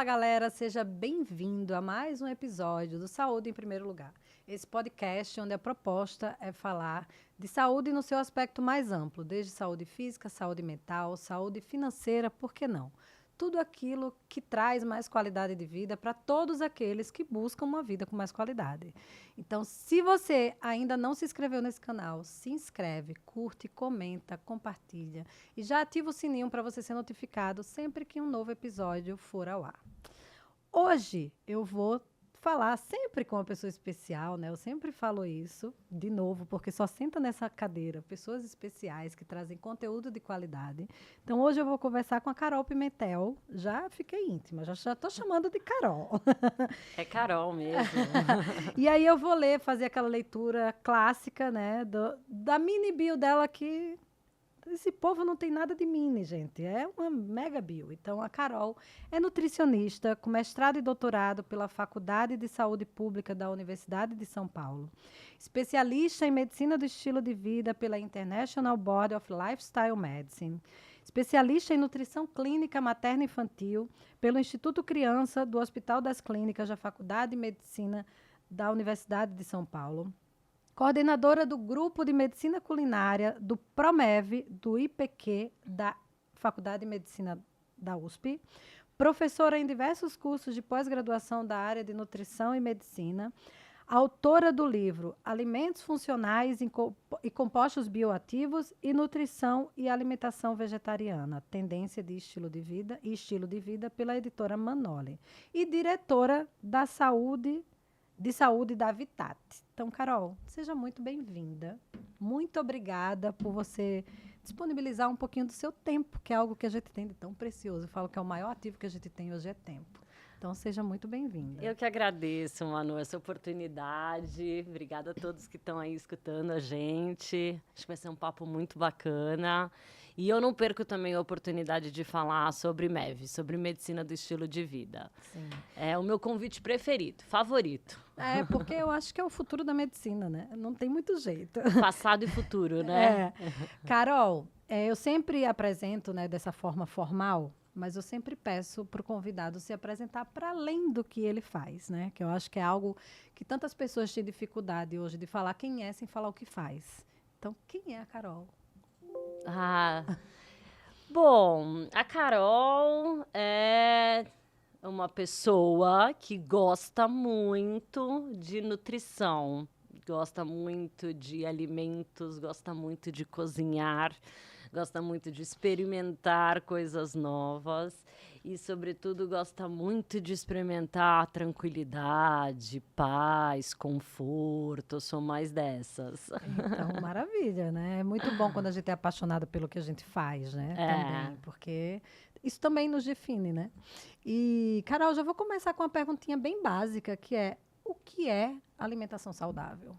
Fala galera, seja bem-vindo a mais um episódio do Saúde em Primeiro Lugar. Esse podcast onde a proposta é falar de saúde no seu aspecto mais amplo, desde saúde física, saúde mental, saúde financeira, por que não? Tudo aquilo que traz mais qualidade de vida para todos aqueles que buscam uma vida com mais qualidade. Então, se você ainda não se inscreveu nesse canal, se inscreve, curte, comenta, compartilha e já ativa o sininho para você ser notificado sempre que um novo episódio for ao ar. Hoje eu vou falar sempre com uma pessoa especial, né? Eu sempre falo isso, de novo, porque só senta nessa cadeira pessoas especiais que trazem conteúdo de qualidade. Então, hoje eu vou conversar com a Carol Pimentel. Já fiquei íntima, já estou chamando de Carol. É Carol mesmo. E aí eu vou fazer aquela leitura clássica, né? Da mini bio dela que... Esse povo não tem nada de mini, gente. É uma mega bio. Então, a Carol é nutricionista com mestrado e doutorado pela Faculdade de Saúde Pública da Universidade de São Paulo. Especialista em medicina do estilo de vida pela International Board of Lifestyle Medicine. Especialista em nutrição clínica materna e infantil pelo Instituto Criança do Hospital das Clínicas da Faculdade de Medicina da Universidade de São Paulo. Coordenadora do Grupo de Medicina Culinária do PROMEV, do IPQ, da Faculdade de Medicina da USP. Professora em diversos cursos de pós-graduação da área de Nutrição e Medicina. Autora do livro Alimentos Funcionais e Compostos Bioativos e Nutrição e Alimentação Vegetariana, Tendência de Estilo de Vida e Estilo de Vida pela editora Manoli. E diretora da Saúde da Vitat. Então, Carol, seja muito bem-vinda. Muito obrigada por você disponibilizar um pouquinho do seu tempo, que é algo que a gente tem de tão precioso. Eu falo que é o maior ativo que a gente tem hoje é tempo. Então, seja muito bem-vinda. Eu que agradeço, Manu, essa oportunidade. Obrigada a todos que estão aí escutando a gente. Acho que vai ser um papo muito bacana. E eu não perco também a oportunidade de falar sobre MEV, sobre medicina do estilo de vida. Sim. É o meu convite preferido, favorito. É, porque eu acho que é o futuro da medicina, né? Não tem muito jeito. Passado e futuro, né? Carol, eu sempre apresento, né, dessa forma formal, mas eu sempre peço para o convidado se apresentar para além do que ele faz, né? Que eu acho que é algo que tantas pessoas têm dificuldade hoje de falar quem é sem falar o que faz. Então, quem é a Carol? Bom, a Carol é uma pessoa que gosta muito de nutrição, gosta muito de alimentos, gosta muito de cozinhar, gosta muito de experimentar coisas novas e, sobretudo, gosta muito de experimentar tranquilidade, paz, conforto. Eu sou mais dessas. Então, maravilha, né? É muito bom quando a gente é apaixonado pelo que a gente faz, né? Também, porque isso também nos define, né? E, Carol, já vou começar com uma perguntinha bem básica, que é: o que é alimentação saudável?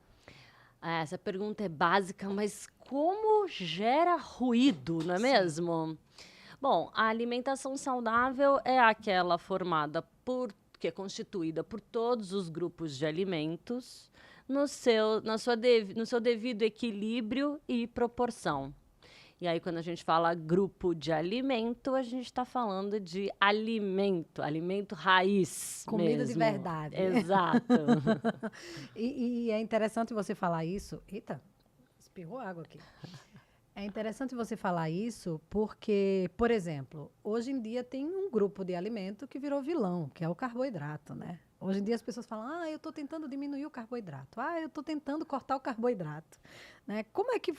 Essa pergunta é básica, mas como gera ruído, não é mesmo? Bom, a alimentação saudável é aquela que é constituída por todos os grupos de alimentos no seu devido equilíbrio e proporção. E aí, quando a gente fala grupo de alimento, a gente está falando de alimento raiz. Comida mesmo. De verdade. Exato. E é interessante você falar isso. Eita, espirrou água aqui. É interessante você falar isso porque, por exemplo, hoje em dia tem um grupo de alimento que virou vilão, que é o carboidrato, né? Hoje em dia as pessoas falam, eu estou tentando diminuir o carboidrato. Eu estou tentando cortar o carboidrato. Né? Como é que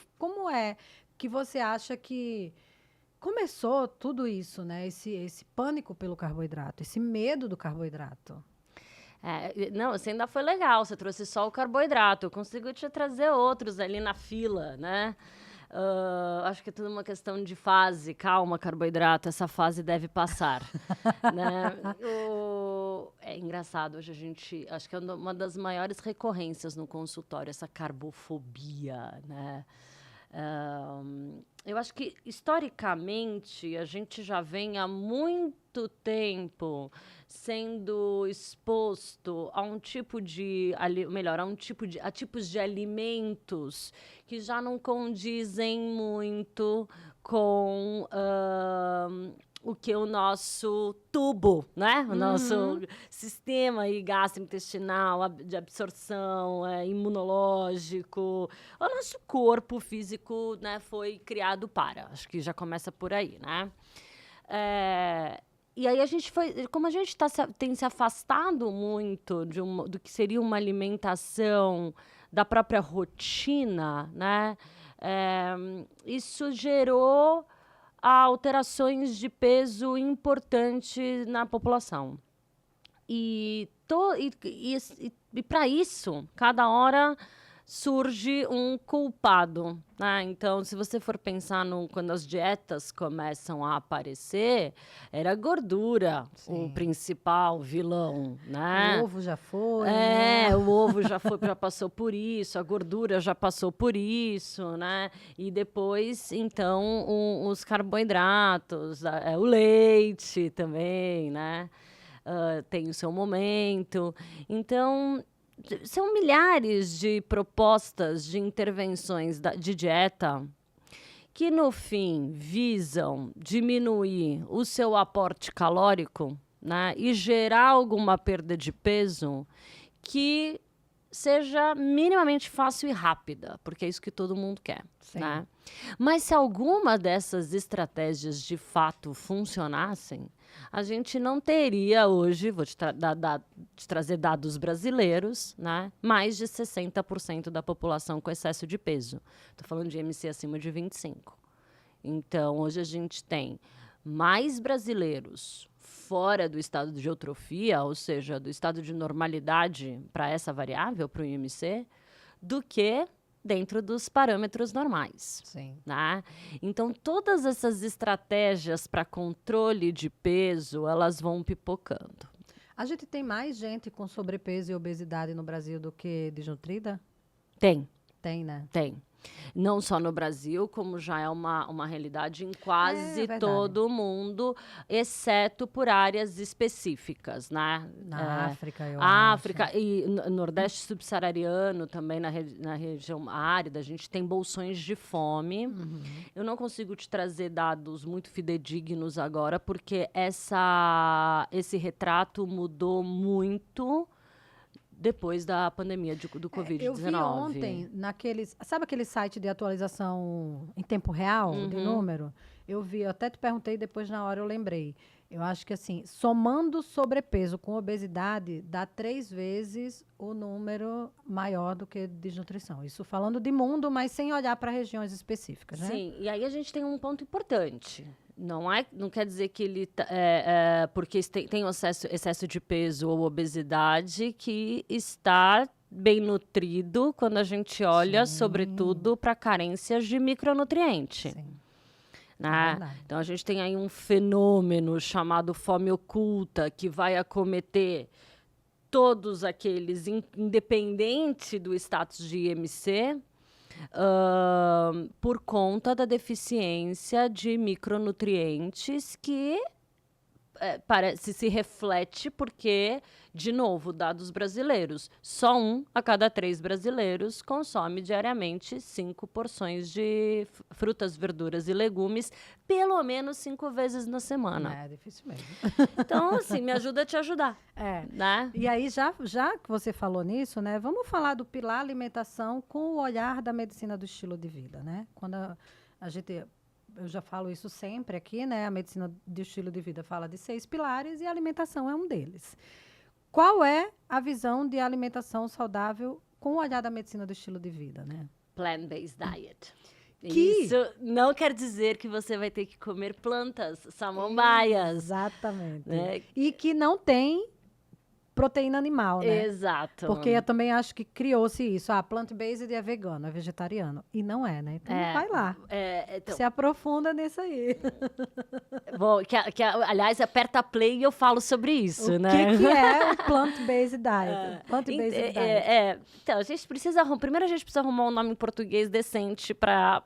você acha que começou tudo isso, né? Esse pânico pelo carboidrato, esse medo do carboidrato? Não, você ainda foi legal, você trouxe só o carboidrato. Eu consigo te trazer outros ali na fila, né? Acho que é tudo uma questão de fase. Calma, carboidrato, essa fase deve passar. Né? É engraçado, hoje acho que é uma das maiores recorrências no consultório, essa carbofobia, né? Eu acho que, historicamente, a gente já vem há muito tempo sendo exposto a a tipos de alimentos que já não condizem muito com o que o nosso tubo, né? O nosso sistema aí gastrointestinal, de absorção, imunológico, o nosso corpo físico, né, foi criado para. Acho que já começa por aí, né? E aí como a gente tem se afastado muito do que seria uma alimentação da própria rotina, né? Isso gerou alterações de peso importantes na população. E para isso, cada hora surge um culpado, né? Então, se você for pensar quando as dietas começam a aparecer, era a gordura o principal vilão, né? O ovo já foi, né? O ovo já passou por isso, a gordura já passou por isso, né? E depois, então, os carboidratos, o leite também, né? Tem o seu momento. Então, são milhares de propostas de intervenções de dieta que, no fim, visam diminuir o seu aporte calórico, né, e gerar alguma perda de peso que seja minimamente fácil e rápida, porque é isso que todo mundo quer, né? Mas se alguma dessas estratégias de fato funcionassem, a gente não teria hoje, vou te trazer dados brasileiros, né? Mais de 60% da população com excesso de peso. Estou falando de IMC acima de 25. Então, hoje a gente tem mais brasileiros fora do estado de eutrofia, ou seja, do estado de normalidade para essa variável, para o IMC, do que dentro dos parâmetros normais. Sim. Né? Então, todas essas estratégias para controle de peso, elas vão pipocando. A gente tem mais gente com sobrepeso e obesidade no Brasil do que desnutrida? Tem. Tem, né? Tem. Não só no Brasil, como já é uma realidade em quase todo mundo, exceto por áreas específicas, né? Na África, eu África acho. E Nordeste subsaariano, também na região árida, a gente tem bolsões de fome. Eu não consigo te trazer dados muito fidedignos agora, porque esse retrato mudou muito depois da pandemia do Covid-19. Eu vi ontem, sabe aquele site de atualização em tempo real, de número? Eu até te perguntei, depois na hora eu lembrei. Eu acho que assim, somando sobrepeso com obesidade, dá 3 vezes o número maior do que desnutrição. Isso falando de mundo, mas sem olhar para regiões específicas, né? Sim, e aí a gente tem um ponto importante. Não quer dizer que ele porque tem excesso de peso ou obesidade que está bem nutrido quando a gente olha, sobretudo, para carências de micronutriente. Sim. Né? Então a gente tem aí um fenômeno chamado fome oculta que vai acometer todos aqueles, independente do status de IMC, por conta da deficiência de micronutrientes que se reflete porque, de novo, dados brasileiros, só 1 a cada 3 brasileiros consome diariamente 5 porções de frutas, verduras e legumes, pelo menos 5 vezes na semana. É difícil mesmo. Então, assim, me ajuda a te ajudar. Né? E aí, já que você falou nisso, né, vamos falar do pilar alimentação com o olhar da medicina do estilo de vida, né? Quando eu já falo isso sempre aqui, né? A medicina do estilo de vida fala de 6 pilares e a alimentação é um deles. Qual é a visão de alimentação saudável com o olhar da medicina do estilo de vida, né? Plant-based diet. Isso não quer dizer que você vai ter que comer plantas, samambaias. Exatamente. Né? E que não tem proteína animal, né? Exato. Porque eu também acho que criou-se isso. Plant-based é vegano, é vegetariano. E não é, né? Então vai lá. Então, se aprofunda nisso aí. Aliás, aperta play e eu falo sobre isso, né? O que é o plant-based diet? Plant-based diet. Então, primeiro a gente precisa arrumar um nome em português decente para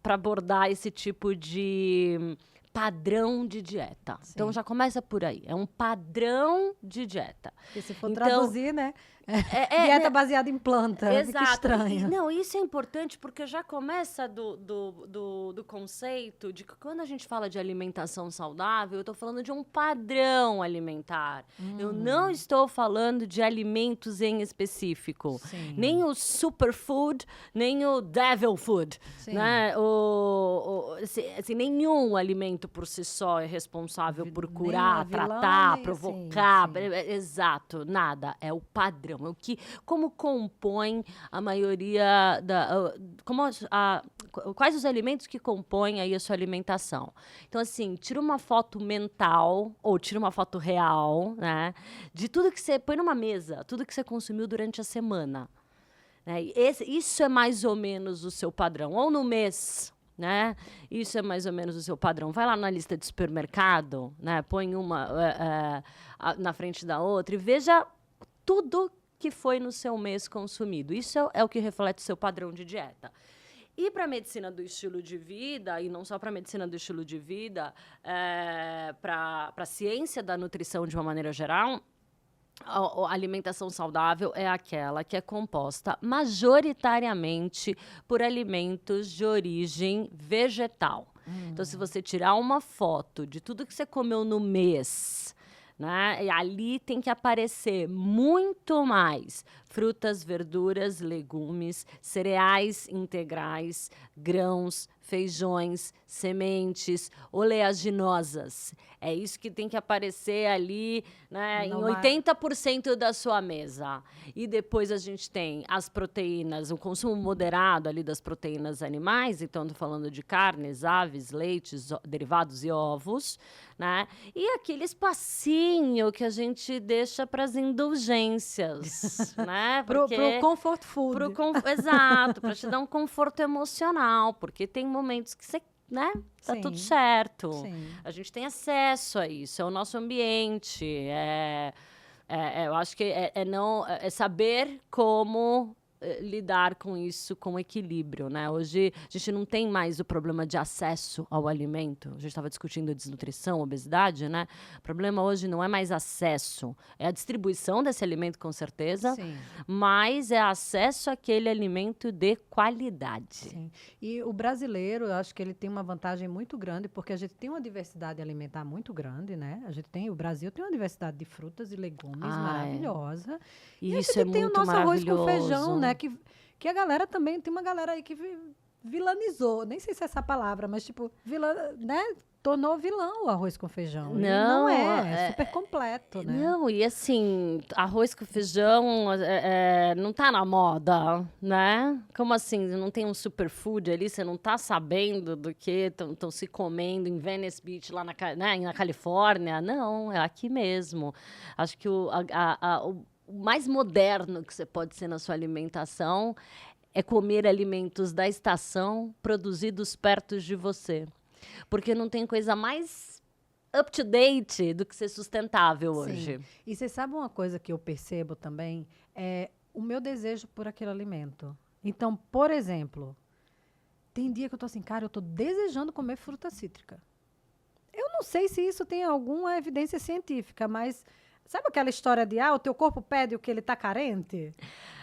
abordar esse tipo de padrão de dieta. Sim. Então já começa por aí. É um padrão de dieta. Porque se for Então, traduzir, né? Dieta baseada em planta. Fica exato. estranho. Não, isso é importante porque já começa do conceito de que quando a gente fala de alimentação saudável, eu estou falando de um padrão alimentar. Eu não estou falando de alimentos em específico. Sim. Nem o superfood, nem o devil food. Sim. Né? Assim, nenhum alimento por si só é responsável por Nem curar, a vilã, tratar, nem provocar. assim, sim. Exato, nada. É o padrão. É o que, como compõe a maioria da... quais os alimentos que compõem aí a sua alimentação. Então, assim, tira uma foto mental ou tira uma foto real, né? De tudo que você põe numa mesa, tudo que você consumiu durante a semana. Né? Isso é mais ou menos o seu padrão. Ou no mês, né? Isso é mais ou menos o seu padrão. Vai lá na lista de supermercado, né? Põe uma na frente da outra e veja tudo que foi no seu mês consumido. Isso é o que reflete o seu padrão de dieta. E para a medicina do estilo de vida, e não só para a medicina do estilo de vida, para a ciência da nutrição de uma maneira geral, a alimentação saudável é aquela que é composta majoritariamente por alimentos de origem vegetal. Então, se você tirar uma foto de tudo que você comeu no mês, né, e ali tem que aparecer muito mais frutas, verduras, legumes, cereais integrais, grãos, feijões, sementes, oleaginosas. É isso que tem que aparecer ali, né, em 80% da sua mesa. E depois a gente tem as proteínas, o consumo moderado ali das proteínas animais, então estou falando de carnes, aves, leites, derivados e ovos, né? E aquele espacinho que a gente deixa para as indulgências, né? Pro comfort food. Exato, para te dar um conforto emocional, porque tem momentos que você, né, tá Sim. tudo certo. Sim. A gente tem acesso a isso, é o nosso ambiente, eu acho que é saber como lidar com isso com equilíbrio, né? Hoje a gente não tem mais o problema de acesso ao alimento. A gente estava discutindo desnutrição, obesidade, né? O problema hoje não é mais acesso, é a distribuição desse alimento, com certeza, Sim. mas é acesso àquele alimento de qualidade. Sim. E o brasileiro, eu acho que ele tem uma vantagem muito grande, porque a gente tem uma diversidade alimentar muito grande, né? O Brasil tem uma diversidade de frutas e legumes maravilhosa. E a isso gente é tem muito o nosso arroz com maravilhoso. feijão, né? Que a galera também, tem uma galera aí que vilanizou, nem sei se é essa palavra, mas tipo, né? Tornou vilão o arroz com feijão. Não, é super completo, né? Não, e assim, arroz com feijão não tá na moda, né? Como assim? Não tem um superfood ali? Você não tá sabendo do que estão se comendo em Venice Beach, lá na Califórnia? Não, é aqui mesmo. Acho que o mais moderno que você pode ser na sua alimentação é comer alimentos da estação produzidos perto de você. Porque não tem coisa mais up-to-date do que ser sustentável hoje. Sim. E você sabe uma coisa que eu percebo também? É o meu desejo por aquele alimento. Então, por exemplo, tem dia que eu tô assim, cara, eu tô desejando comer fruta cítrica. Eu não sei se isso tem alguma evidência científica, mas sabe aquela história de, o teu corpo pede o que ele tá carente?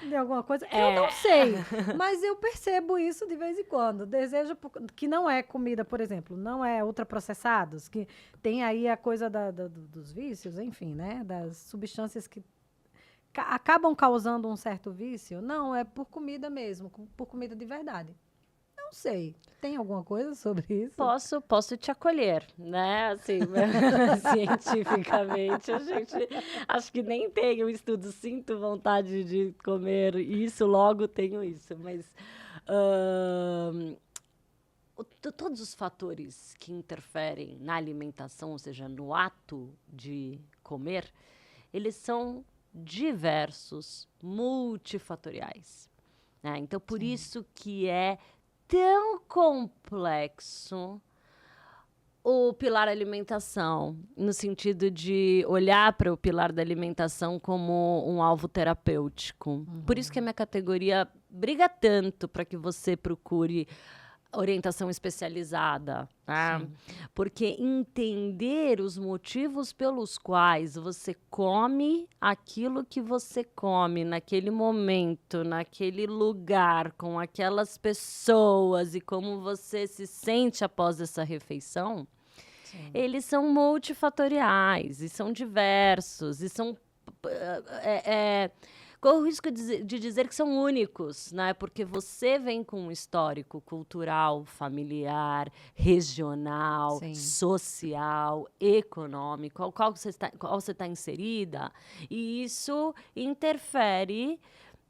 De alguma coisa? Eu não sei, mas eu percebo isso de vez em quando. Desejo que não é comida, por exemplo, não é ultraprocessados, que tem aí a coisa dos vícios, enfim, né? Das substâncias que acabam causando um certo vício. Não, é por comida mesmo, por comida de verdade. Não sei. Tem alguma coisa sobre isso? Posso te acolher, né? Assim, cientificamente, a gente acho que nem tem um estudo, sinto vontade de comer isso, logo tenho isso. Mas todos os fatores que interferem na alimentação, ou seja, no ato de comer, eles são diversos, multifatoriais. Né? Então, por isso que é tão complexo o pilar alimentação, no sentido de olhar para o pilar da alimentação como um alvo terapêutico. Por isso que a minha categoria briga tanto para que você procure orientação especializada, né? Porque entender os motivos pelos quais você come aquilo que você come naquele momento, naquele lugar, com aquelas pessoas e como você se sente após essa refeição, eles são multifatoriais e são diversos e são corro o risco de dizer que são únicos, né? Porque você vem com um histórico cultural, familiar, regional, social, econômico, ao qual você está inserida, e isso interfere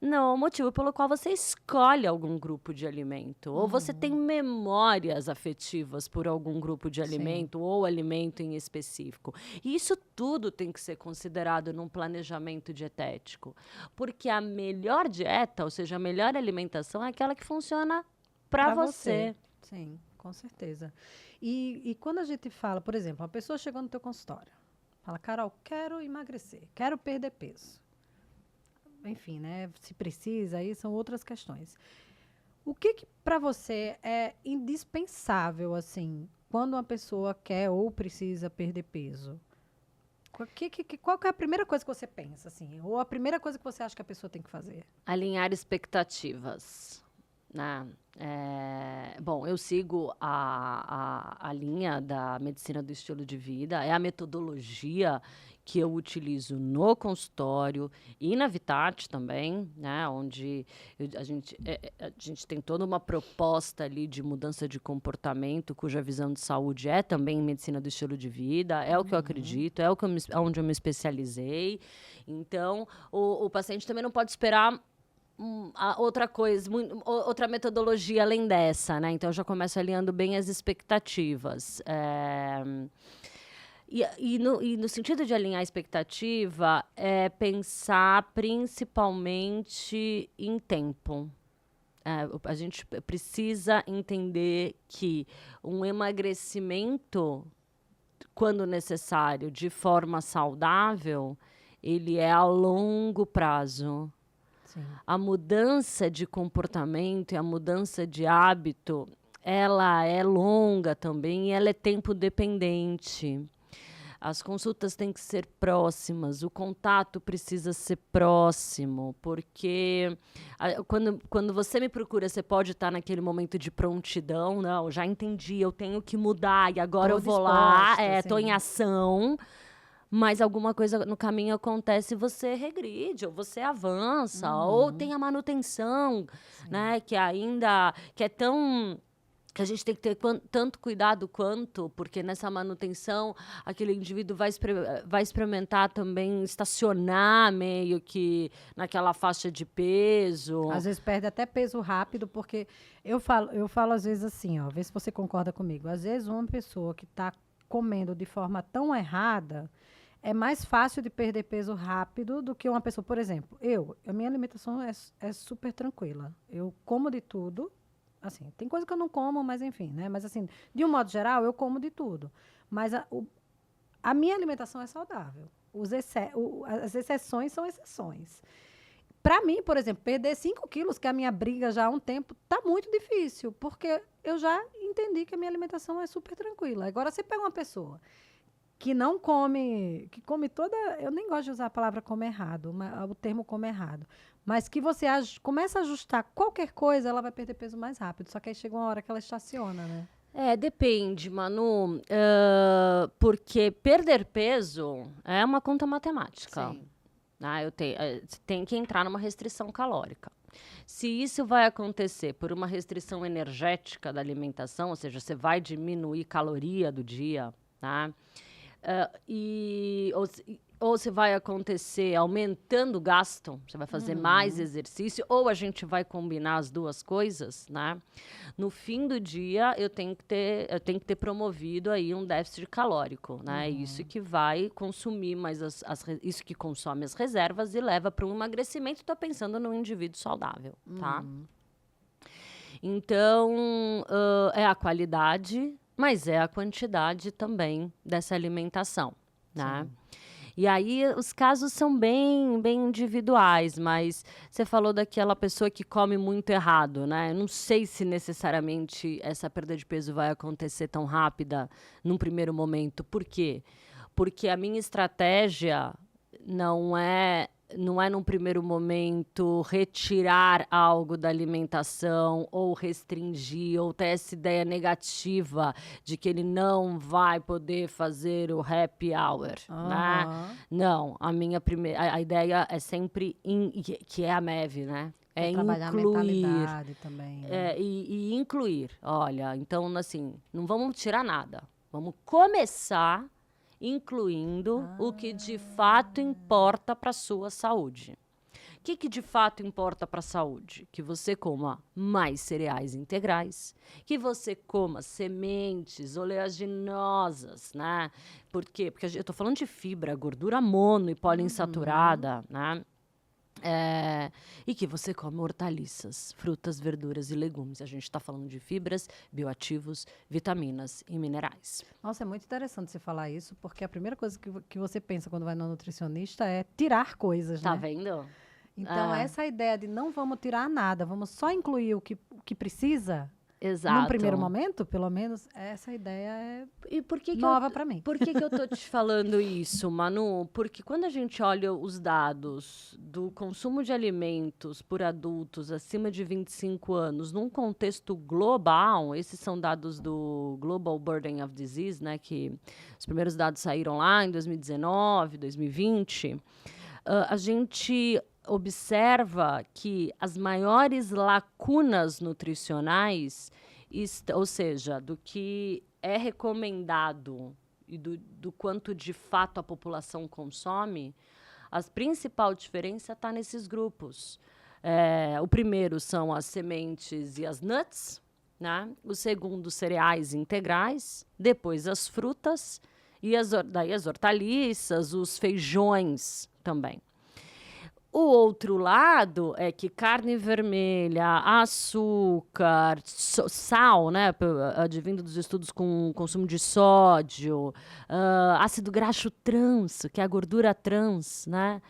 no motivo pelo qual você escolhe algum grupo de alimento. Ou você tem memórias afetivas por algum grupo de alimento ou alimento em específico. E isso tudo tem que ser considerado num planejamento dietético. Porque a melhor dieta, ou seja, a melhor alimentação é aquela que funciona para você. Sim, com certeza. E quando a gente fala, por exemplo, uma pessoa chegou no teu consultório, fala, Carol, quero emagrecer, quero perder peso. Enfim, né? Se precisa, aí são outras questões. O que para você é indispensável, assim, quando uma pessoa quer ou precisa perder peso? Qual que é a primeira coisa que você pensa, assim? Ou a primeira coisa que você acha que a pessoa tem que fazer? Alinhar expectativas, né? Bom, eu sigo a linha da medicina do estilo de vida, é a metodologia que eu utilizo no consultório e na Vitat também, né? Onde a gente tem toda uma proposta ali de mudança de comportamento, cuja visão de saúde é também medicina do estilo de vida, é o que eu acredito, é onde eu me especializei. Então, o paciente também não pode esperar outra coisa, outra metodologia além dessa, né? Então, eu já começo alinhando bem as expectativas. E no sentido de alinhar a expectativa, é pensar principalmente em tempo. A gente precisa entender que um emagrecimento, quando necessário, de forma saudável, ele é a longo prazo. A mudança de comportamento e a mudança de hábito, ela é longa também e ela é tempo dependente. As consultas têm que ser próximas, o contato precisa ser próximo, porque quando você me procura, você pode estar naquele momento de prontidão, não, já entendi, eu tenho que mudar e agora eu vou lá, estou em ação. Mas alguma coisa no caminho acontece e você regride, ou você avança, ou tem a manutenção, né? Que é tão... que a gente tem que ter tanto cuidado quanto, porque nessa manutenção aquele indivíduo vai experimentar também estacionar meio que naquela faixa de peso. Às vezes perde até peso rápido, porque eu falo às vezes assim, ó, vê se você concorda comigo. Às vezes uma pessoa que está comendo de forma tão errada, é mais fácil de perder peso rápido do que uma pessoa, por exemplo, a minha alimentação é super tranquila. Eu como de tudo. Assim, tem coisa que eu não como, mas enfim, né? Mas assim, de um modo geral, eu como de tudo. Mas a minha alimentação é saudável. As exceções são exceções. Para mim, por exemplo, perder 5 quilos, que é a minha briga já há um tempo, tá muito difícil, porque eu já entendi que a minha alimentação é super tranquila. Agora, você pega uma pessoa que não come, que come toda... Eu nem gosto de usar a palavra come errado, o termo come errado. Mas que você começa a ajustar qualquer coisa, ela vai perder peso mais rápido. Só que aí chega uma hora que ela estaciona, né? Depende, Manu. Porque perder peso é uma conta matemática. Sim. Tem que entrar numa restrição calórica. Se isso vai acontecer por uma restrição energética da alimentação, ou seja, você vai diminuir caloria do dia, tá? Ou se vai acontecer aumentando o gasto, você vai fazer mais exercício, ou a gente vai combinar as duas coisas, né? No fim do dia, eu tenho que ter promovido aí um déficit calórico, né? Isso que vai consumir mais isso que consome as reservas e leva para um emagrecimento. Estou pensando num indivíduo saudável, tá? Então, é a qualidade, mas é a quantidade também dessa alimentação, né? E aí os casos são bem, bem individuais, mas você falou daquela pessoa que come muito errado, né? Eu não sei se necessariamente essa perda de peso vai acontecer tão rápida num primeiro momento. Por quê? Porque a minha estratégia não é num primeiro momento retirar algo da alimentação ou restringir ou ter essa ideia negativa de que ele não vai poder fazer o happy hour, né? Aham. Não, a minha primeira a ideia é sempre que é a MEV, né? É Trabalhar a incluir. mentalidade também, né? E incluir. Olha, então, assim, não vamos tirar nada. Vamos começar incluindo o que de fato importa para a sua saúde. O que de fato importa para a saúde? Que você coma mais cereais integrais, que você coma sementes oleaginosas, né? Por quê? Porque eu estou falando de fibra, gordura mono e poliinsaturada, né? E que você come hortaliças, frutas, verduras e legumes. A gente está falando de fibras, bioativos, vitaminas e minerais. Nossa, é muito interessante você falar isso, porque a primeira coisa que você pensa quando vai no nutricionista é tirar coisas, Tá né? vendo? Então, essa ideia de não vamos tirar nada, vamos só incluir o que precisa, Exato. num primeiro momento, pelo menos, essa ideia é E por que nova para mim. Por que eu tô te falando isso, Manu? Porque quando a gente olha os dados do consumo de alimentos por adultos acima de 25 anos, num contexto global, esses são dados do Global Burden of Disease, né, que os primeiros dados saíram lá em 2019, 2020, a gente observa que as maiores lacunas nutricionais, ou seja, do que é recomendado e do quanto de fato a população consome, a principal diferença está nesses grupos. O primeiro são as sementes e as nuts, né? O segundo, cereais integrais, depois as frutas e daí as hortaliças, os feijões também. O outro lado é que carne vermelha, açúcar, sal, né, advindo dos estudos com consumo de sódio, ácido graxo trans, que é a gordura trans, né?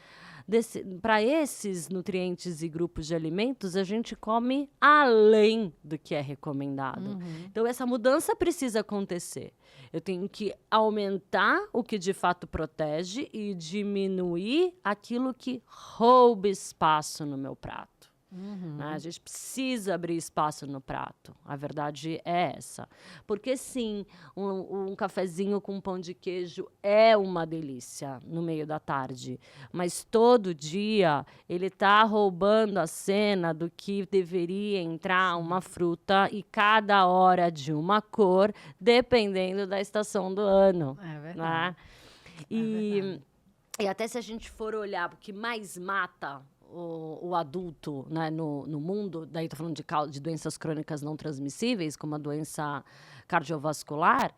Para esses nutrientes e grupos de alimentos, a gente come além do que é recomendado. Então, essa mudança precisa acontecer. Eu tenho que aumentar o que de fato protege e diminuir aquilo que rouba espaço no meu prato. Né? A gente precisa abrir espaço no prato. A verdade é essa. Porque, sim, um cafezinho com pão de queijo é uma delícia no meio da tarde. Mas todo dia ele está roubando a cena do que deveria entrar uma fruta e cada hora de uma cor, dependendo da estação do ano. É verdade. Né? É verdade. E até se a gente for olhar o que mais mata o adulto, né, no mundo, daí estou falando de doenças crônicas não transmissíveis, como a doença cardiovascular,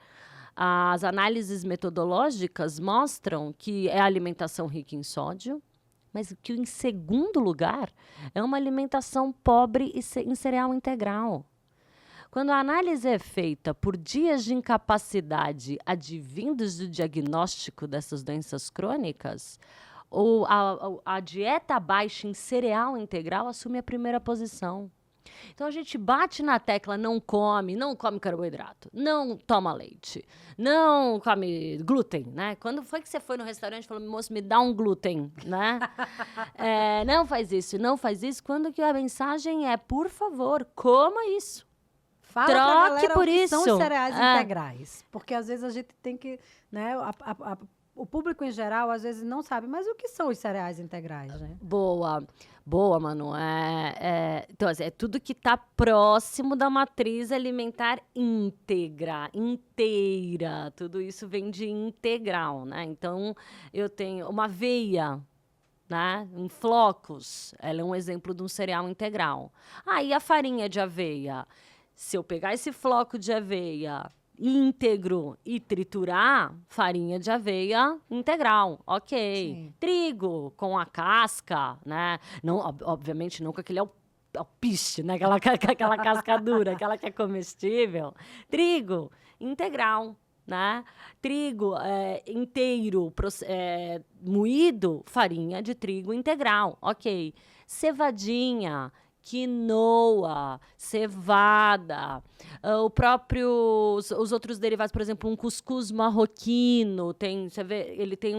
as análises metodológicas mostram que é a alimentação rica em sódio, mas que em segundo lugar é uma alimentação pobre em cereal integral. Quando a análise é feita por dias de incapacidade advindos do diagnóstico dessas doenças crônicas, ou a dieta baixa em cereal integral assume a primeira posição. Então a gente bate na tecla, não come carboidrato, não toma leite, não come glúten, né? Quando foi que você foi no restaurante e falou, moço, me dá um glúten, né? Não faz isso, não faz isso. Quando que a mensagem é, por favor, coma isso. Fala pra Troque galera por o que são isso. os cereais integrais. Porque às vezes a gente tem que, né, o público em geral às vezes não sabe, mas o que são os cereais integrais, né? Boa, Manu. Então, assim, é tudo que está próximo da matriz alimentar inteira. Tudo isso vem de integral, né? Então, eu tenho uma aveia, né, em flocos. Ela é um exemplo de um cereal integral. E a farinha de aveia? Se eu pegar esse floco de aveia íntegro e triturar, farinha de aveia integral, ok. Sim. Trigo com a casca, né? Não, obviamente não com aquele alpiste, né? Aquela casca dura, aquela que é comestível. Trigo integral. né? Trigo inteiro, moído, farinha de trigo integral, ok. Cevadinha, quinoa, cevada, os outros derivados, por exemplo, um cuscuz marroquino, você vê, ele tem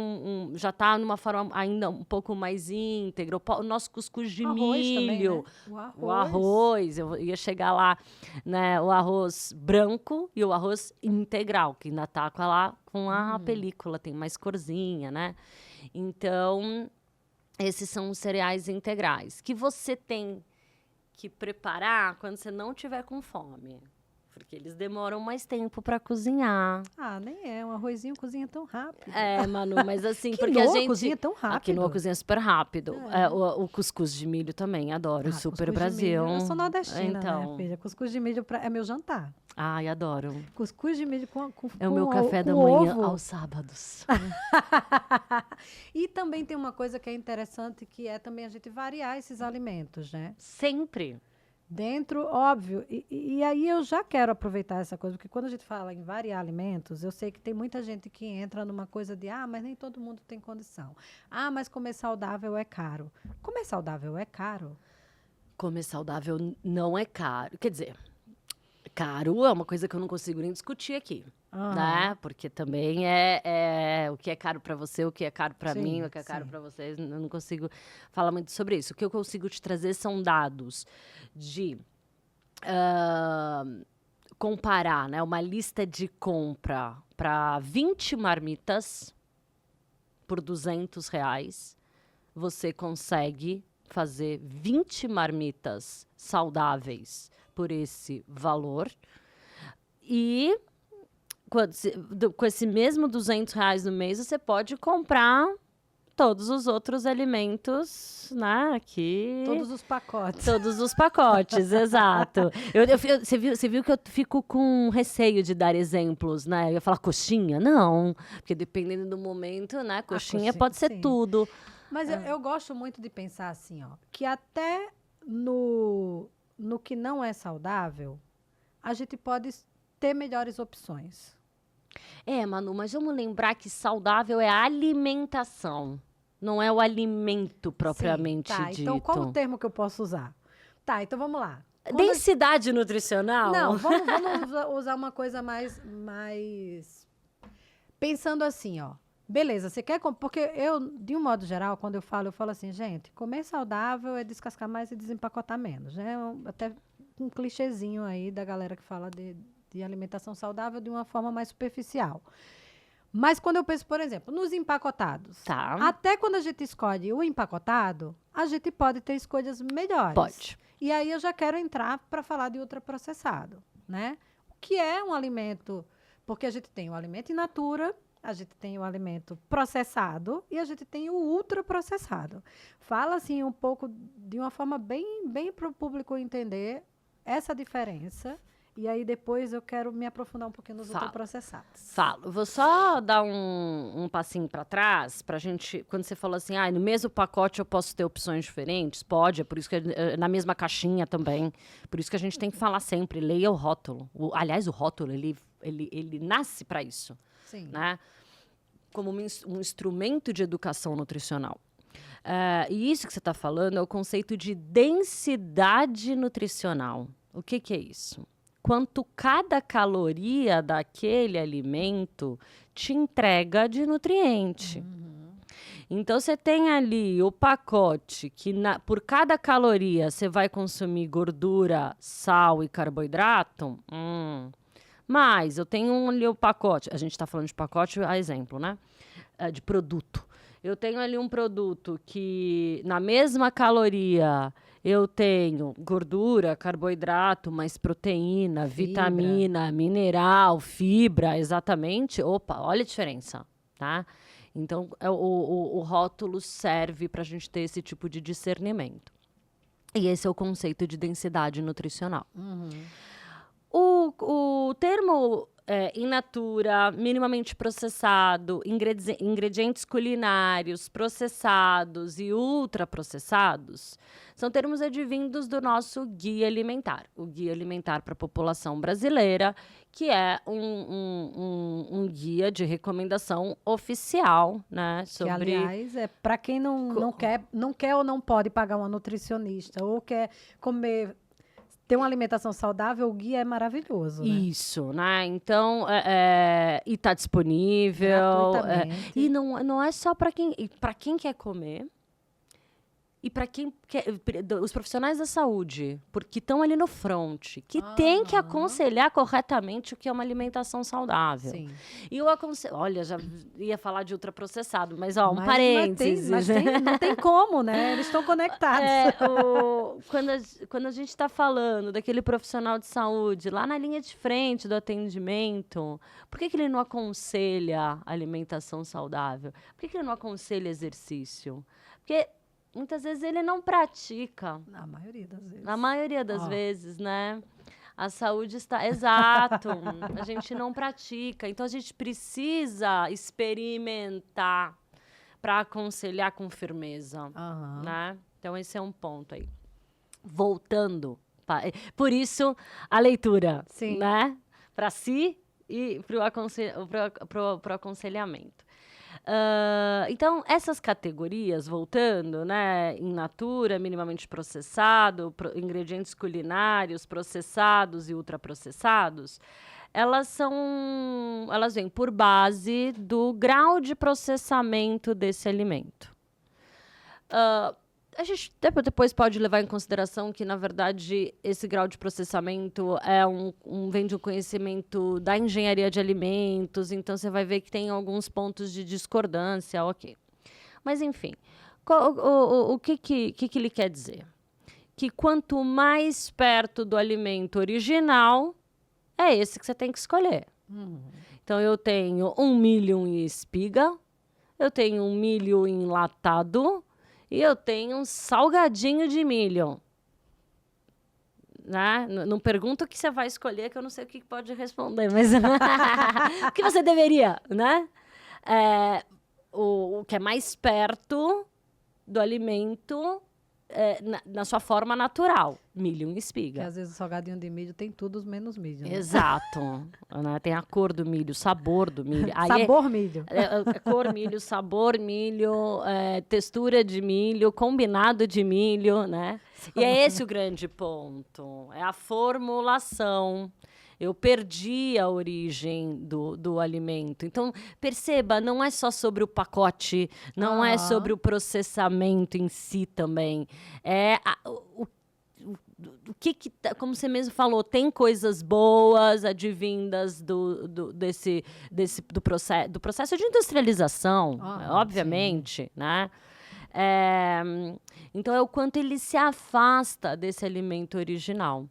já está numa forma ainda um pouco mais íntegra. O nosso cuscuz de milho, também, né? o arroz, eu ia chegar lá, né? O arroz branco e o arroz integral, que ainda está com a película, tem mais corzinha, né? Então, esses são os cereais integrais, que você tem que preparar quando você não tiver com fome. Porque eles demoram mais tempo para cozinhar. Ah, nem é. Um arrozinho cozinha tão rápido. Manu, mas assim, Quinoa porque a gente cozinha tão rápido. A quinoa cozinha super rápido. O cuscuz de milho também, adoro. Super Brasil. Eu sou nordestina, então, né, filha? Cuscuz de milho é meu jantar. Ai, adoro. Cuscuz de milho com é o meu café da manhã ovo. aos sábados. E também tem uma coisa que é interessante, que é também a gente variar esses alimentos, né? Sempre. Dentro, óbvio. E aí eu já quero aproveitar essa coisa, porque quando a gente fala em variar alimentos, eu sei que tem muita gente que entra numa coisa de, mas nem todo mundo tem condição. Mas comer saudável é caro. Comer saudável é caro? Comer saudável não é caro. Quer dizer, caro é uma coisa que eu não consigo nem discutir aqui. Né? Porque também o que é caro para você, o que é caro para mim, o que é caro para vocês, eu não consigo falar muito sobre isso. O que eu consigo te trazer são dados de comparar, né, uma lista de compra para 20 marmitas por R$200, você consegue fazer 20 marmitas saudáveis por esse valor. E com esse mesmo R$200 no mês, você pode comprar todos os outros alimentos, né? Aqui. Todos os pacotes. Todos os pacotes, exato. Você viu que eu fico com receio de dar exemplos, né? Eu ia falar coxinha? Não, porque dependendo do momento, né? Coxinha pode ser tudo. Mas eu gosto muito de pensar assim, ó, que até no que não é saudável, a gente pode ter melhores opções. Manu, mas vamos lembrar que saudável é a alimentação, não é o alimento propriamente dito. Então qual o termo que eu posso usar? Então vamos lá. Densidade nutricional? Não, vamos usar uma coisa mais pensando assim, ó. Beleza, você quer... Porque eu, de um modo geral, quando eu falo assim, gente, comer saudável é descascar mais e desempacotar menos, né? Até um clichêzinho aí da galera que fala de alimentação saudável de uma forma mais superficial. Mas quando eu penso, por exemplo, nos empacotados, até quando a gente escolhe o empacotado, a gente pode ter escolhas melhores. Pode. E aí eu já quero entrar para falar de ultraprocessado, né? O que é um alimento? Porque a gente tem o alimento in natura, a gente tem o alimento processado e a gente tem o ultraprocessado. Fala assim um pouco de uma forma bem para o público entender essa diferença. E aí depois eu quero me aprofundar um pouquinho nos ultraprocessados. Vou só dar um passinho para trás, pra gente, quando você falou assim, no mesmo pacote eu posso ter opções diferentes, pode, é por isso que na mesma caixinha também, por isso que a gente tem que falar sempre, leia o rótulo. Aliás, o rótulo, ele nasce para isso. Sim. Né? Como um instrumento de educação nutricional. E isso que você está falando é o conceito de densidade nutricional. O que é isso? Quanto cada caloria daquele alimento te entrega de nutriente. Então, você tem ali o pacote que por cada caloria você vai consumir gordura, sal e carboidrato. Mas eu tenho ali o pacote, a gente está falando de pacote a exemplo, né? De produto. Eu tenho ali um produto que na mesma caloria eu tenho gordura, carboidrato, mais proteína, vitamina, mineral, fibra, exatamente. Opa, olha a diferença, tá? Então, o rótulo serve para a gente ter esse tipo de discernimento. E esse é o conceito de densidade nutricional. O termo in natura, minimamente processado, ingredientes culinários, processados e ultraprocessados, são termos advindos do nosso Guia Alimentar. O Guia Alimentar para a População Brasileira, que é um guia de recomendação oficial, né? Que, aliás, é para quem não quer ou não pode pagar uma nutricionista, ou quer ter uma alimentação saudável, o guia é maravilhoso, né? Isso, né? Então, e está disponível. Gratuitamente. E não é só para quem quer comer. E para quem quer, os profissionais da saúde, porque estão ali no front, que tem que aconselhar corretamente o que é uma alimentação saudável. Sim. E eu aconselho, olha, já ia falar de ultraprocessado, mas ó, parênteses. Não tem como, né? Eles estão conectados. Quando a gente está falando daquele profissional de saúde lá na linha de frente do atendimento, por que ele não aconselha alimentação saudável? Por que ele não aconselha exercício? Porque muitas vezes ele não pratica. Na maioria das vezes. Na maioria das vezes, né? A saúde está... Exato. A gente não pratica. Então, a gente precisa experimentar para aconselhar com firmeza. Né? Então, esse é um ponto aí. Voltando. Por isso, a leitura. Sim. Né? Para si e para o aconselhamento. Então, essas categorias, voltando, né, in natura, minimamente processado, ingredientes culinários, processados e ultraprocessados, elas vêm por base do grau de processamento desse alimento. A gente depois pode levar em consideração que, na verdade, esse grau de processamento vem de um conhecimento da engenharia de alimentos, então você vai ver que tem alguns pontos de discordância, ok. Mas, enfim, o que ele quer dizer? Que quanto mais perto do alimento original, é esse que você tem que escolher. Então, eu tenho um milho em espiga, eu tenho um milho enlatado, e eu tenho um salgadinho de milho. Né? Não pergunta o que você vai escolher, que eu não sei o que pode responder, mas o que você deveria, né? O que é mais perto do alimento na sua forma natural. Milho em espiga. Porque às vezes o salgadinho de milho tem tudo menos milho. Né? Exato. Né? Tem a cor do milho, o sabor do milho. Sabor milho. Cor milho, sabor milho, textura de milho, combinado de milho, né? E é esse o grande ponto. É a formulação. Eu perdi a origem do alimento. Então, perceba, não é só sobre o pacote, não é sobre o processamento em si também. O que como você mesmo falou, tem coisas boas advindas do processo de industrialização, obviamente, sim. Né? Então, é o quanto ele se afasta desse alimento original.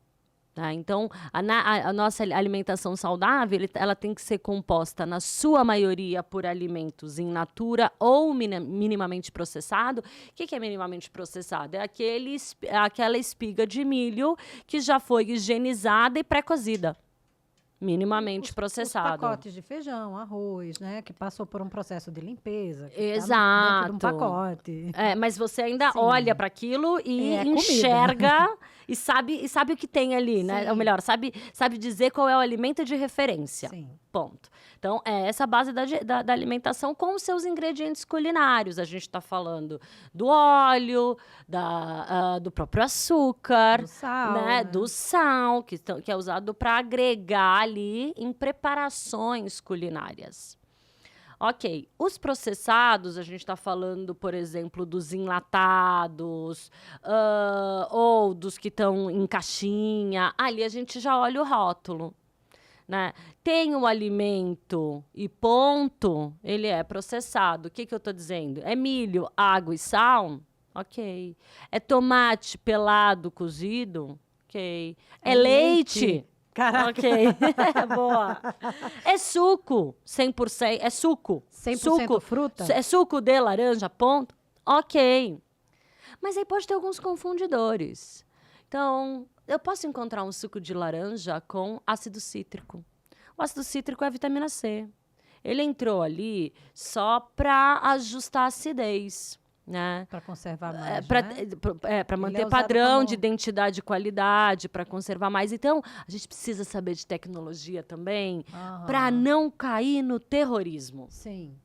Tá? Então, a nossa alimentação saudável, ela tem que ser composta, na sua maioria, por alimentos in natura ou minimamente processado. O que é minimamente processado? É aquela espiga de milho que já foi higienizada e pré-cozida. Minimamente processado. Os pacotes de feijão, arroz, né? Que passou por um processo de limpeza. Exato. Dentro de um pacote. Mas você ainda olha para aquilo e enxerga e sabe o que tem ali, né? Sim. Ou melhor, sabe dizer qual é o alimento de referência. Sim. Ponto. Então, é essa base da alimentação com os seus ingredientes culinários. A gente está falando do óleo, do próprio açúcar, do sal, né? Do sal, que é usado para agregar ali em preparações culinárias. Ok, os processados, a gente está falando, por exemplo, dos enlatados, ou dos que estão em caixinha. Ali a gente já olha o rótulo. Né? Tem um alimento e ponto, ele é processado. O que eu estou dizendo? É milho, água e sal? Ok. É tomate pelado, cozido? Ok. É leite? Caraca. Ok. Boa. É suco, 100%. É suco. 100% suco, fruta? É suco de laranja, ponto? Ok. Mas aí pode ter alguns confundidores. Então, eu posso encontrar um suco de laranja com ácido cítrico. O ácido cítrico é a vitamina C. Ele entrou ali só para ajustar a acidez, né? Para conservar mais, Para né? manter Ele é usado padrão como- de identidade e qualidade, para conservar mais. Então, a gente precisa saber de tecnologia também, para Aham. não cair no terrorismo. Sim.